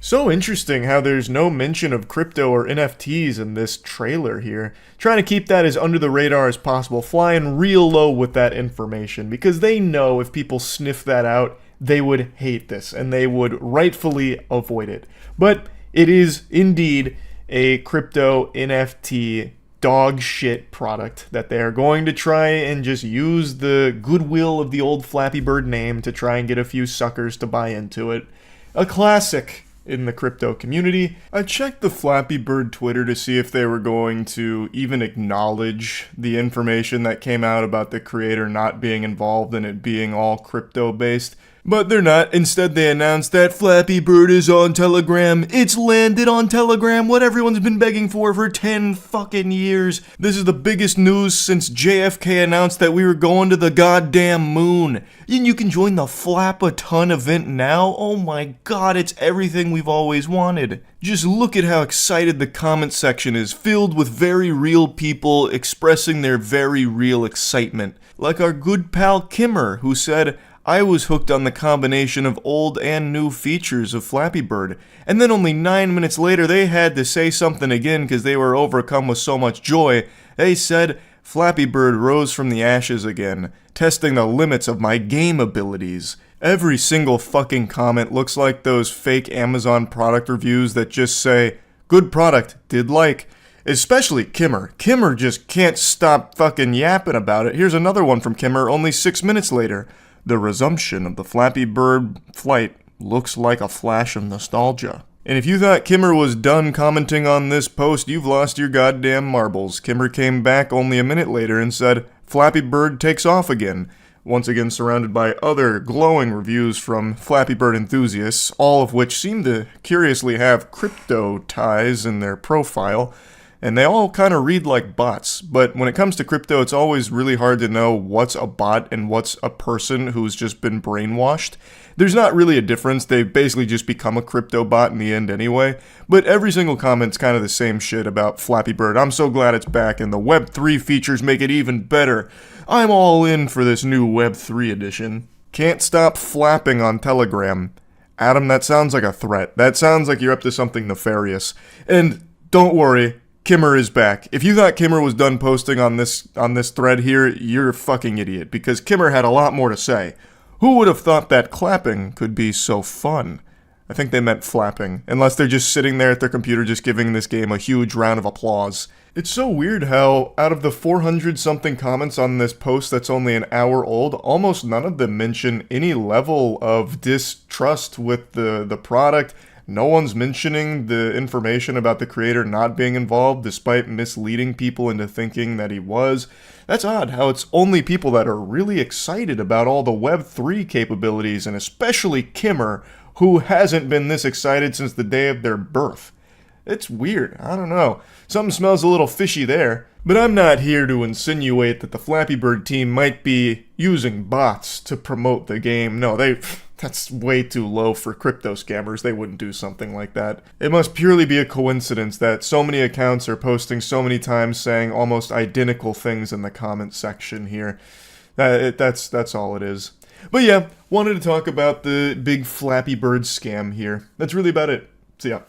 So interesting how there's no mention of crypto or NFTs in this trailer here. Trying to keep that as under the radar as possible, flying real low with that information, because they know if people sniff that out, they would hate this, and they would rightfully avoid it. But it is indeed a crypto NFT dog shit product that they are going to try and just use the goodwill of the old Flappy Bird name to try and get a few suckers to buy into it. A classic in the crypto community. I checked the Flappy Bird Twitter to see if they were going to even acknowledge the information that came out about the creator not being involved in it being all crypto based. But they're not. Instead, they announced that Flappy Bird is on Telegram. It's landed on Telegram, what everyone's been begging for 10 fucking years. This is the biggest news since JFK announced that we were going to the goddamn moon. And you can join the Flap-a-Ton event now? Oh my god, it's everything we've always wanted. Just look at how excited the comment section is, filled with very real people expressing their very real excitement. Like our good pal Kimmer, who said, I was hooked on the combination of old and new features of Flappy Bird, and then only 9 minutes later they had to say something again because they were overcome with so much joy. They said, Flappy Bird rose from the ashes again, testing the limits of my game abilities. Every single fucking comment looks like those fake Amazon product reviews that just say, good product, did like. Especially Kimmer. Kimmer just can't stop fucking yapping about it. Here's another one from Kimmer only 6 minutes later. The resumption of the Flappy Bird flight looks like a flash of nostalgia. And if you thought Kimmer was done commenting on this post, you've lost your goddamn marbles. Kimmer came back only a minute later and said, Flappy Bird takes off again. Once again surrounded by other glowing reviews from Flappy Bird enthusiasts, all of which seem to curiously have crypto ties in their profile. And they all kind of read like bots, but when it comes to crypto, it's always really hard to know what's a bot and what's a person who's just been brainwashed. There's not really a difference, they basically just become a crypto bot in the end anyway, but every single comment's kind of the same shit about Flappy Bird. I'm so glad it's back, and the Web3 features make it even better. I'm all in for this new Web3 edition. Can't stop flapping on Telegram. Adam, that sounds like a threat. That sounds like you're up to something nefarious. And don't worry, Kimmer is back. If you thought Kimmer was done posting on this thread here, you're a fucking idiot, because Kimmer had a lot more to say. Who would have thought that clapping could be so fun? I think they meant flapping, unless they're just sitting there at their computer just giving this game a huge round of applause. It's so weird how, out of the 400-something comments on this post that's only an hour old, almost none of them mention any level of distrust with the product. No one's mentioning the information about the creator not being involved, despite misleading people into thinking that he was. That's odd, how it's only people that are really excited about all the Web3 capabilities, and especially Kimmer, who hasn't been this excited since the day of their birth. It's weird, I don't know. Something smells a little fishy there. But I'm not here to insinuate that the Flappy Bird team might be using bots to promote the game. No, that's way too low for crypto scammers. They wouldn't do something like that. It must purely be a coincidence that so many accounts are posting so many times saying almost identical things in the comment section here. That's all it is. But yeah, wanted to talk about the big Flappy Bird scam here. That's really about it. So yeah.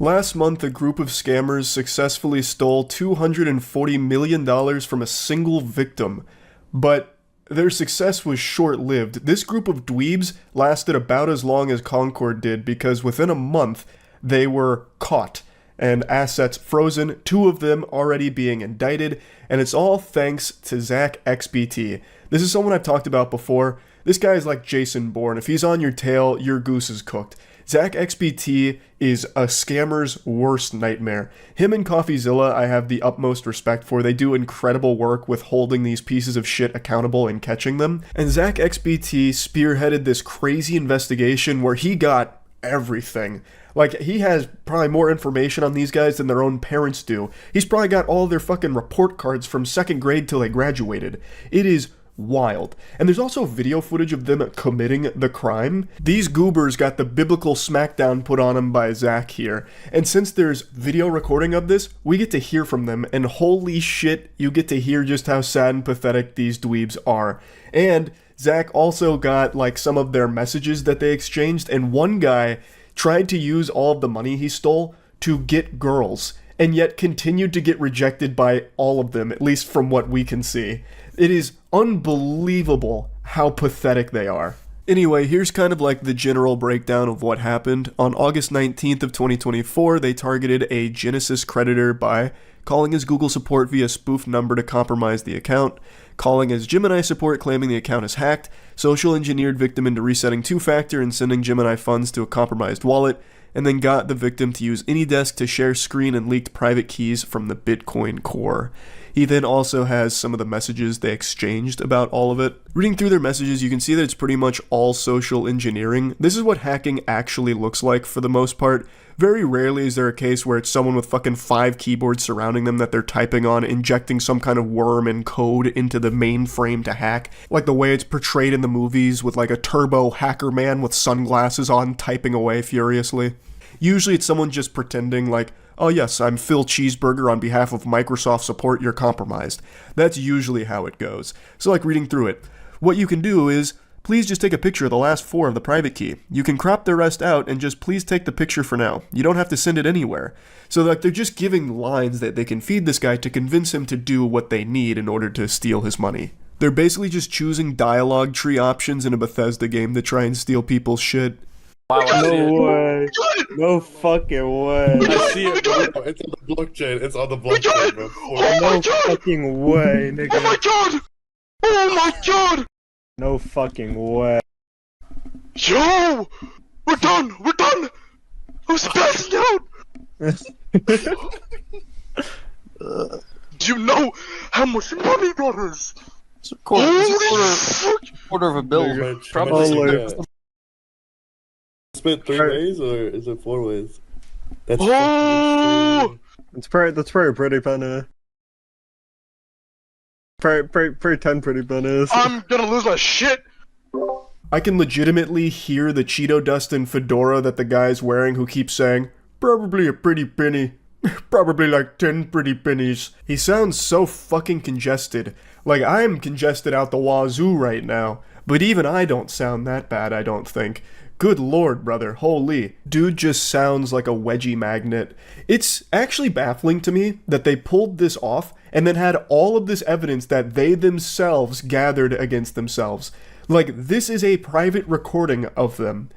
Last month, a group of scammers successfully stole $240 million from a single victim, but their success was short-lived. This group of dweebs lasted about as long as Concord did, because within a month, they were caught and assets frozen, 2 of them already being indicted, and it's all thanks to Zach XBT. This is someone I've talked about before. This guy is like Jason Bourne. If he's on your tail, your goose is cooked. Zach XBT is a scammer's worst nightmare. Him and CoffeeZilla I have the utmost respect for. They do incredible work with holding these pieces of shit accountable and catching them. And Zach XBT spearheaded this crazy investigation where he got everything. Like, he has probably more information on these guys than their own parents do. He's probably got all their fucking report cards from 2nd grade till they graduated. It is wild. And there's also video footage of them committing the crime. These goobers got the biblical smackdown put on them by Zach here. And since there's video recording of this, we get to hear from them, and holy shit, you get to hear just how sad and pathetic these dweebs are. And Zach also got like some of their messages that they exchanged, and one guy tried to use all of the money he stole to get girls, and yet continued to get rejected by all of them, at least from what we can see. It is unbelievable how pathetic they are. Anyway, here's kind of like the general breakdown of what happened. On August 19th of 2024, they targeted a Genesis creditor by calling his Google support via spoofed number to compromise the account, calling his Gemini support claiming the account is hacked, social engineered victim into resetting 2-factor and sending Gemini funds to a compromised wallet, and then got the victim to use AnyDesk to share screen and leaked private keys from the Bitcoin core. He then also has some of the messages they exchanged about all of it. Reading through their messages, you can see that it's pretty much all social engineering. This is what hacking actually looks like for the most part. Very rarely is there a case where it's someone with fucking 5 keyboards surrounding them that they're typing on, injecting some kind of worm and code into the mainframe to hack, like the way it's portrayed in the movies with like a turbo hacker man with sunglasses on typing away furiously. Usually it's someone just pretending like, oh yes, I'm Phil Cheeseburger on behalf of Microsoft support, you're compromised. That's usually how it goes. So like reading through it, what you can do is, please just take a picture of the last 4 of the private key. You can crop the rest out and just please take the picture for now. You don't have to send it anywhere. So like they're just giving lines that they can feed this guy to convince him to do what they need in order to steal his money. They're basically just choosing dialogue tree options in a Bethesda game to try and steal people's shit. No way. No fucking way. I see it, bro. It's on the blockchain. It's on the blockchain, bro. No fucking way, nigga. Oh my god! Oh my god! No fucking way. Yo! We're done! We're done! Who's passing out? Do you know how much money that is? It's a quarter, Holy fuck! quarter of a bill. Spent 3 ways or is it 4 ways? That's Oh! That's pretty pretty penny. Pretty 10 pretty pennies. I'm gonna lose my shit! I can legitimately hear the Cheeto dust and fedora that the guy's wearing who keeps saying, probably a pretty penny. Probably like 10 pretty pennies. He sounds so fucking congested. Like I'm congested out the wazoo right now. But even I don't sound that bad, I don't think. Good lord, brother. Holy. Dude just sounds like a wedgie magnet. It's actually baffling to me that they pulled this off and then had all of this evidence that they themselves gathered against themselves. Like, this is a private recording of them.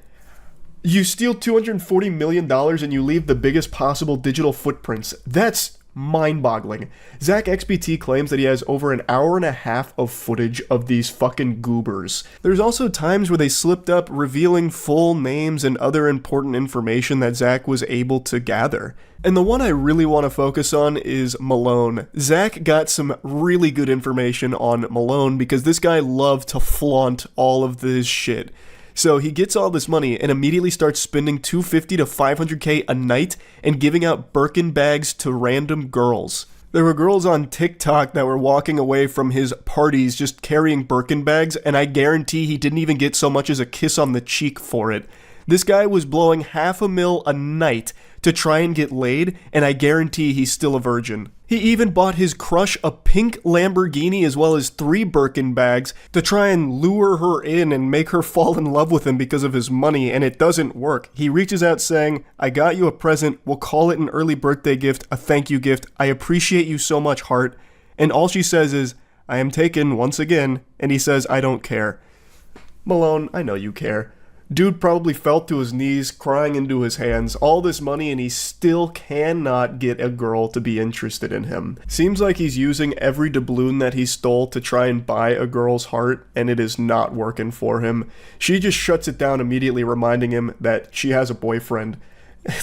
You steal $240 million and you leave the biggest possible digital footprints. That's mind-boggling. ZachXBT claims that he has over an hour and a half of footage of these fucking goobers. There's also times where they slipped up revealing full names and other important information that Zach was able to gather. And the one I really want to focus on is Malone. Zach got some really good information on Malone because this guy loved to flaunt all of this shit. So he gets all this money and immediately starts spending $250 to $500K a night and giving out Birkin bags to random girls. There were girls on TikTok that were walking away from his parties just carrying Birkin bags, and I guarantee he didn't even get so much as a kiss on the cheek for it. This guy was blowing $500,000 a night to try and get laid, and I guarantee he's still a virgin. He even bought his crush a pink Lamborghini as well as 3 Birkin bags to try and lure her in and make her fall in love with him because of his money, and it doesn't work. He reaches out saying, I got you a present, we'll call it an early birthday gift, a thank you gift, I appreciate you so much, heart. And all she says is, I am taken once again, and he says, I don't care. Malone, I know you care. Dude probably fell to his knees, crying into his hands, all this money, and he still cannot get a girl to be interested in him. Seems like he's using every doubloon that he stole to try and buy a girl's heart, and it is not working for him. She just shuts it down immediately, reminding him that she has a boyfriend.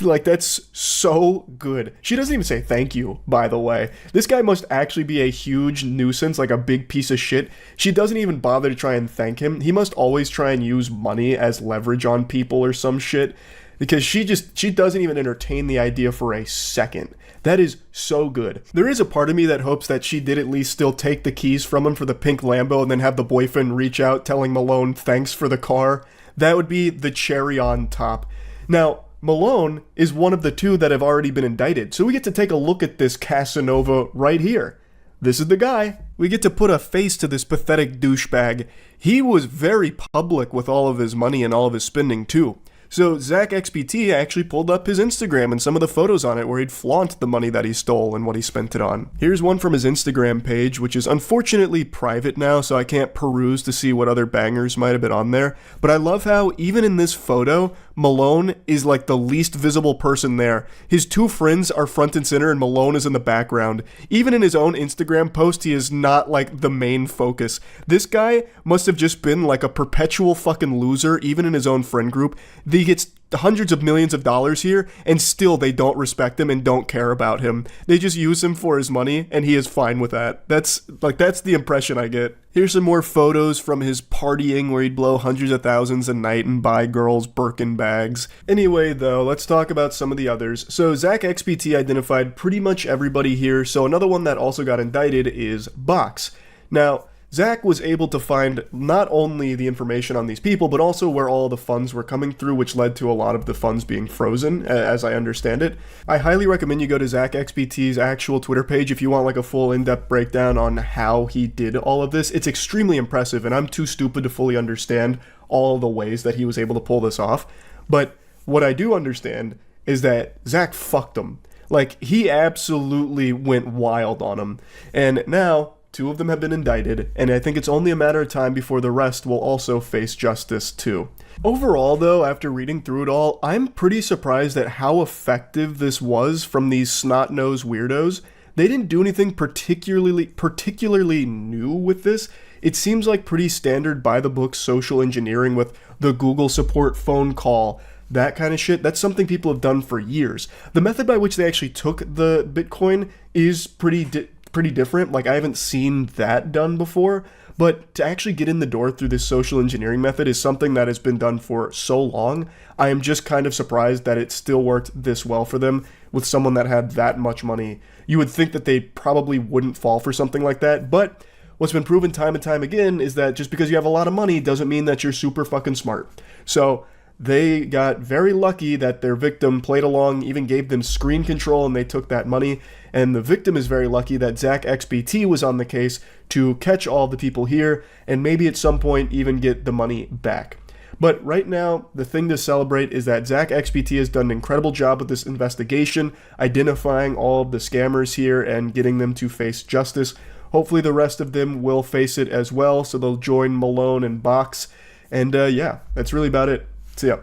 Like, that's so good. She doesn't even say thank you, by the way. This guy must actually be a huge nuisance, like a big piece of shit. She doesn't even bother to try and thank him. He must always try and use money as leverage on people or some shit. Because she doesn't even entertain the idea for a second. That is so good. There is a part of me that hopes that she did at least still take the keys from him for the pink Lambo and then have the boyfriend reach out telling Malone thanks for the car. That would be the cherry on top. Now, Malone is one of the 2 that have already been indicted, so we get to take a look at this Casanova right here. This is the guy. We get to put a face to this pathetic douchebag. He was very public with all of his money and all of his spending too. So ZachXBT actually pulled up his Instagram and some of the photos on it where he'd flaunt the money that he stole and what he spent it on. Here's one from his Instagram page, which is unfortunately private now, so I can't peruse to see what other bangers might have been on there. But I love how, even in this photo, Malone is like the least visible person there. His 2 friends are front and center and Malone is in the background. Even in his own Instagram post, he is not like the main focus. This guy must have just been like a perpetual fucking loser, even in his own friend group. He gets hundreds of millions of dollars here, and still they don't respect him and don't care about him. They just use him for his money, and he is fine with that. That's the impression I get. Here's some more photos from his partying where he'd blow hundreds of thousands a night and buy girls Birkin bags. Anyway, though, let's talk about some of the others. So ZachXBT identified pretty much everybody here, so another one that also got indicted is Box. Now, Zach was able to find not only the information on these people, but also where all the funds were coming through, which led to a lot of the funds being frozen, as I understand it. I highly recommend you go to ZachXBT's actual Twitter page if you want like a full in-depth breakdown on how he did all of this. It's extremely impressive, and I'm too stupid to fully understand all the ways that he was able to pull this off. But what I do understand is that Zach fucked him. Like, he absolutely went wild on him. And now 2 of them have been indicted, and I think it's only a matter of time before the rest will also face justice too. Overall, though, after reading through it all, I'm pretty surprised at how effective this was from these snot-nosed weirdos. They didn't do anything particularly new with this. It seems like pretty standard by-the-book social engineering with the Google support phone call, that kind of shit, that's something people have done for years. The method by which they actually took the Bitcoin is pretty different. Like, I haven't seen that done before, but to actually get in the door through this social engineering method is something that has been done for so long. I am just kind of surprised that it still worked this well for them with someone that had that much money. You would think that they probably wouldn't fall for something like that, but what's been proven time and time again is that just because you have a lot of money doesn't mean that you're super fucking smart. So they got very lucky that their victim played along, even gave them screen control, and they took that money. And the victim is very lucky that Zach XBT was on the case to catch all the people here and maybe at some point even get the money back. But right now, the thing to celebrate is that Zach XBT has done an incredible job with this investigation, identifying all of the scammers here and getting them to face justice. Hopefully the rest of them will face it as well, so they'll join Malone and Box. And yeah, that's really about it. So yeah.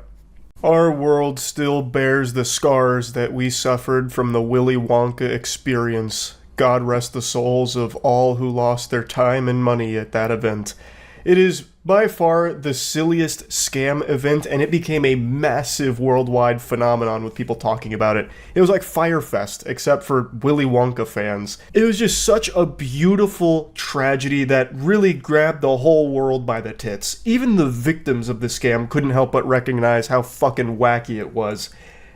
Our world still bears the scars that we suffered from the Willy Wonka experience. God rest the souls of all who lost their time and money at that event. It is by far the silliest scam event, and it became a massive worldwide phenomenon with people talking about it. It was like Fyre Fest, except for Willy Wonka fans. It was just such a beautiful tragedy that really grabbed the whole world by the tits. Even the victims of the scam couldn't help but recognize how fucking wacky it was.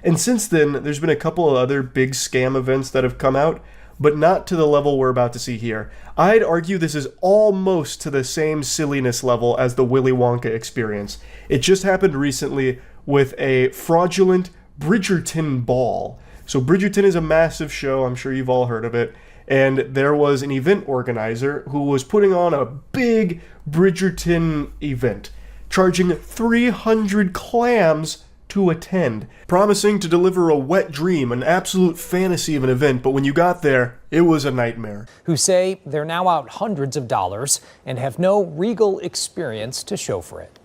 And since then, there's been a couple of other big scam events that have come out, but not to the level we're about to see here. I'd argue this is almost to the same silliness level as the Willy Wonka experience. It just happened recently with a fraudulent Bridgerton ball. So Bridgerton is a massive show, I'm sure you've all heard of it, and there was an event organizer who was putting on a big Bridgerton event, charging 300 clams to attend, promising to deliver a wet dream, an absolute fantasy of an event, but when you got there, it was a nightmare. Who say they're now out hundreds of dollars and have no regal experience to show for it.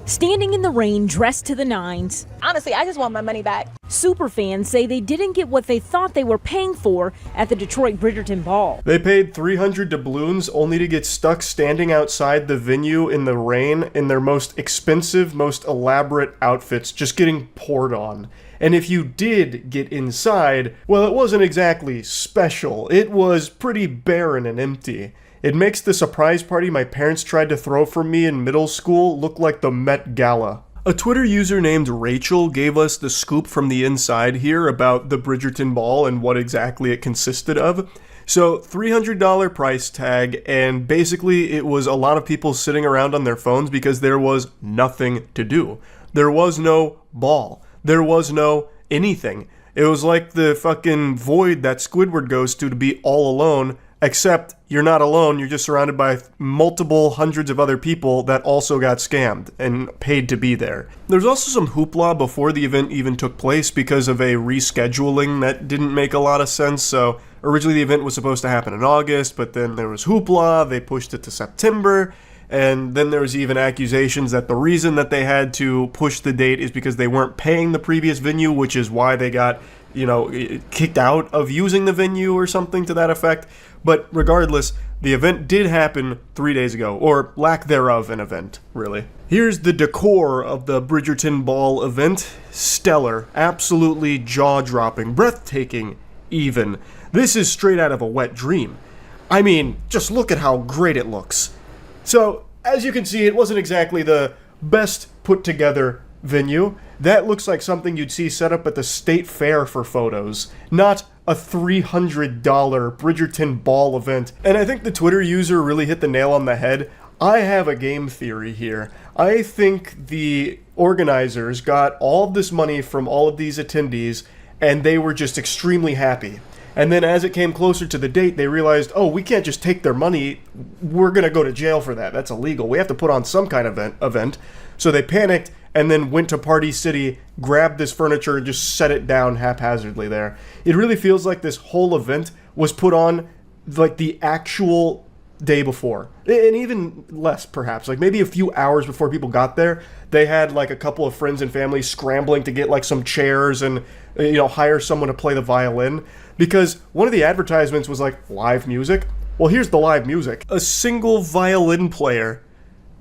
Standing in the rain, dressed to the nines. Honestly, I just want my money back. Superfans say they didn't get what they thought they were paying for at the Detroit Bridgerton Ball. They paid 300 doubloons only to get stuck standing outside the venue in the rain in their most expensive, most elaborate outfits, just getting poured on. And if you did get inside, well, it wasn't exactly special. It was pretty barren and empty. It makes the surprise party my parents tried to throw for me in middle school look like the Met Gala. A Twitter user named Rachel gave us the scoop from the inside here about the Bridgerton Ball and what exactly it consisted of. So, $300 price tag, and basically it was a lot of people sitting around on their phones because there was nothing to do. There was no ball. There was no anything. It was like the fucking void that Squidward goes to be all alone, except you're not alone, you're just surrounded by multiple hundreds of other people that also got scammed and paid to be there. There's also some hoopla before the event even took place because of a rescheduling that didn't make a lot of sense. So originally the event was supposed to happen in August, but then there was hoopla, they pushed it to September, and then there was even accusations that the reason that they had to push the date is because they weren't paying the previous venue, which is why they got, kicked out of using the venue or something to that effect. But regardless, the event did happen 3 days ago, or lack thereof an event, really. Here's the decor of the Bridgerton Ball event. Stellar, absolutely jaw-dropping, breathtaking even. This is straight out of a wet dream. I mean, just look at how great it looks. So, as you can see, it wasn't exactly the best put-together venue. That looks like something you'd see set up at the state fair for photos, not a $300 Bridgerton Ball event. And I think the Twitter user really hit the nail on the head. I have a game theory here. I think the organizers got all of this money from all of these attendees, and they were just extremely happy. And then as it came closer to the date, they realized, oh, we can't just take their money. We're going to go to jail for that. That's illegal. We have to put on some kind of event. So they panicked and then went to Party City, grabbed this furniture, and just set it down haphazardly there. It really feels like this whole event was put on like the actual day before. And even less, perhaps. Like maybe a few hours before people got there, they had like a couple of friends and family scrambling to get like some chairs and, hire someone to play the violin. Because one of the advertisements was like live music. Well, here's the live music. A single violin player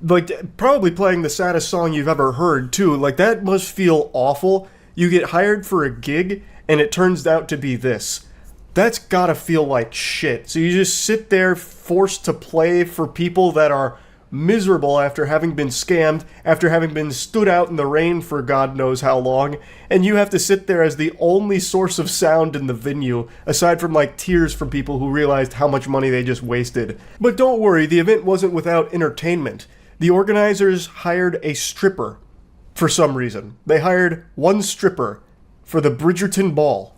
Like, probably playing the saddest song you've ever heard, too. Like, that must feel awful. You get hired for a gig, and it turns out to be this. That's gotta feel like shit. So you just sit there forced to play for people that are miserable after having been scammed, after having been stood out in the rain for God knows how long, and you have to sit there as the only source of sound in the venue, aside from like tears from people who realized how much money they just wasted. But don't worry, the event wasn't without entertainment. The organizers hired a stripper for some reason. They hired one stripper for the Bridgerton Ball.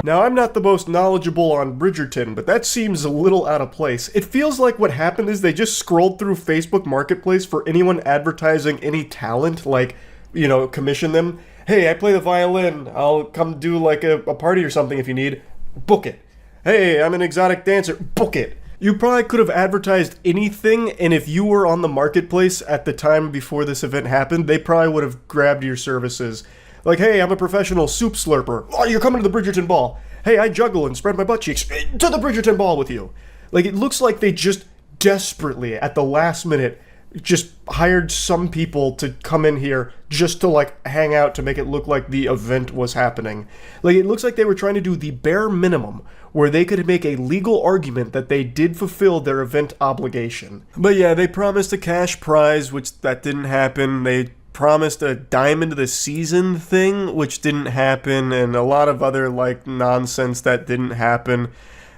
Now, I'm not the most knowledgeable on Bridgerton, but that seems a little out of place. It feels like what happened is they just scrolled through Facebook Marketplace for anyone advertising any talent, like, you know, commission them. Hey, I play the violin. I'll come do like a party or something if you need. Book it. Hey, I'm an exotic dancer. Book it. You probably could have advertised anything, and if you were on the marketplace at the time before this event happened, they probably would have grabbed your services. Like, hey, I'm a professional soup slurper. Oh, you're coming to the Bridgerton Ball. Hey, I juggle and spread my butt cheeks. To the Bridgerton Ball with you. Like, it looks like they just desperately, at the last minute, just hired some people to come in here just to, like, hang out to make it look like the event was happening. Like, it looks like they were trying to do the bare minimum where they could make a legal argument that they did fulfill their event obligation. But yeah, they promised a cash prize, which that didn't happen. They promised a diamond of the season thing, which didn't happen, and a lot of other like nonsense that didn't happen.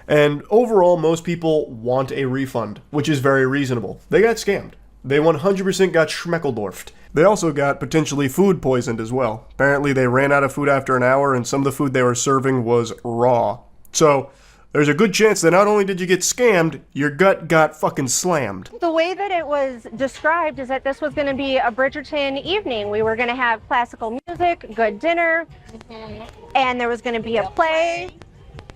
And overall, most people want a refund, which is very reasonable. They got scammed. They 100% got schmeckeldorfed. They also got potentially food poisoned as well. Apparently they ran out of food after an hour, and some of the food they were serving was raw. So there's a good chance that not only did you get scammed, your gut got fucking slammed. The way that it was described is that this was going to be a Bridgerton evening. We were going to have classical music, good dinner, and there was going to be a play,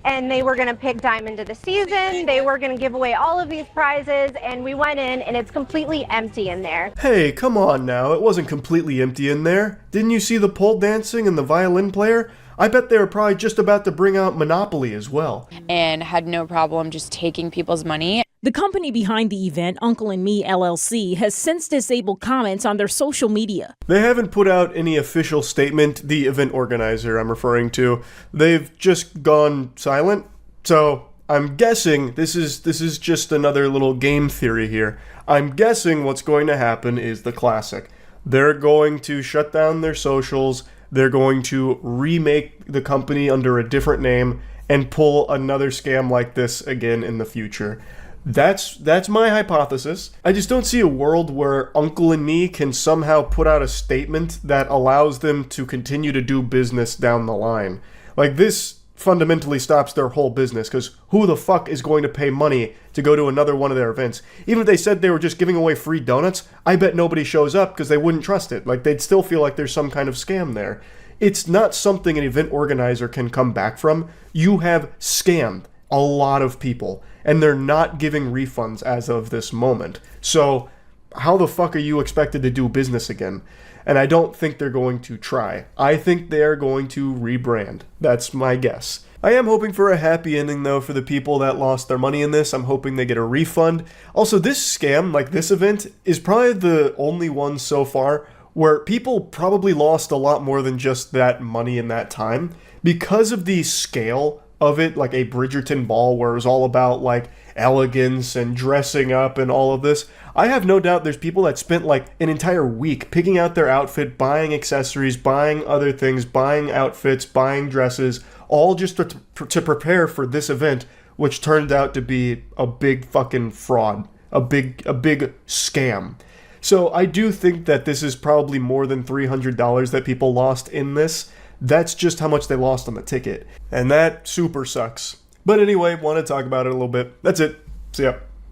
and they were going to pick Diamond of the Season. They were going to give away all of these prizes, and we went in, and it's completely empty in there. Hey, come on now. It wasn't completely empty in there. Didn't you see the pole dancing and the violin player? I bet they were probably just about to bring out Monopoly as well. And had no problem just taking people's money. The company behind the event, Uncle and Me LLC, has since disabled comments on their social media. They haven't put out any official statement, the event organizer I'm referring to. They've just gone silent. So I'm guessing this is just another little game theory here. I'm guessing what's going to happen is the classic. They're going to shut down their socials. They're going to remake the company under a different name and pull another scam like this again in the future. That's my hypothesis. I just don't see a world where Uncle and Me can somehow put out a statement that allows them to continue to do business down the line. Like, this fundamentally stops their whole business, because who the fuck is going to pay money to go to another one of their events? Even if they said they were just giving away free donuts, I bet nobody shows up because they wouldn't trust it. Like, they'd still feel like there's some kind of scam there. It's not something an event organizer can come back from. You have scammed a lot of people, and they're not giving refunds as of this moment. So how the fuck are you expected to do business again? And I don't think they're going to try. I think they're going to rebrand. That's my guess. I am hoping for a happy ending, though, for the people that lost their money in this. I'm hoping they get a refund. Also, this scam, like this event, is probably the only one so far where people probably lost a lot more than just that money in that time. Because of the scale of it, like a Bridgerton ball where it was all about like elegance and dressing up and all of this, I have no doubt there's people that spent like an entire week picking out their outfit, buying accessories, buying other things, buying outfits, buying dresses, all just to prepare for this event, which turned out to be a big fucking fraud, a big scam. So I do think that this is probably more than $300 that people lost in this. That's just how much they lost on the ticket. And that super sucks. But anyway, want to talk about it a little bit. That's it. See ya.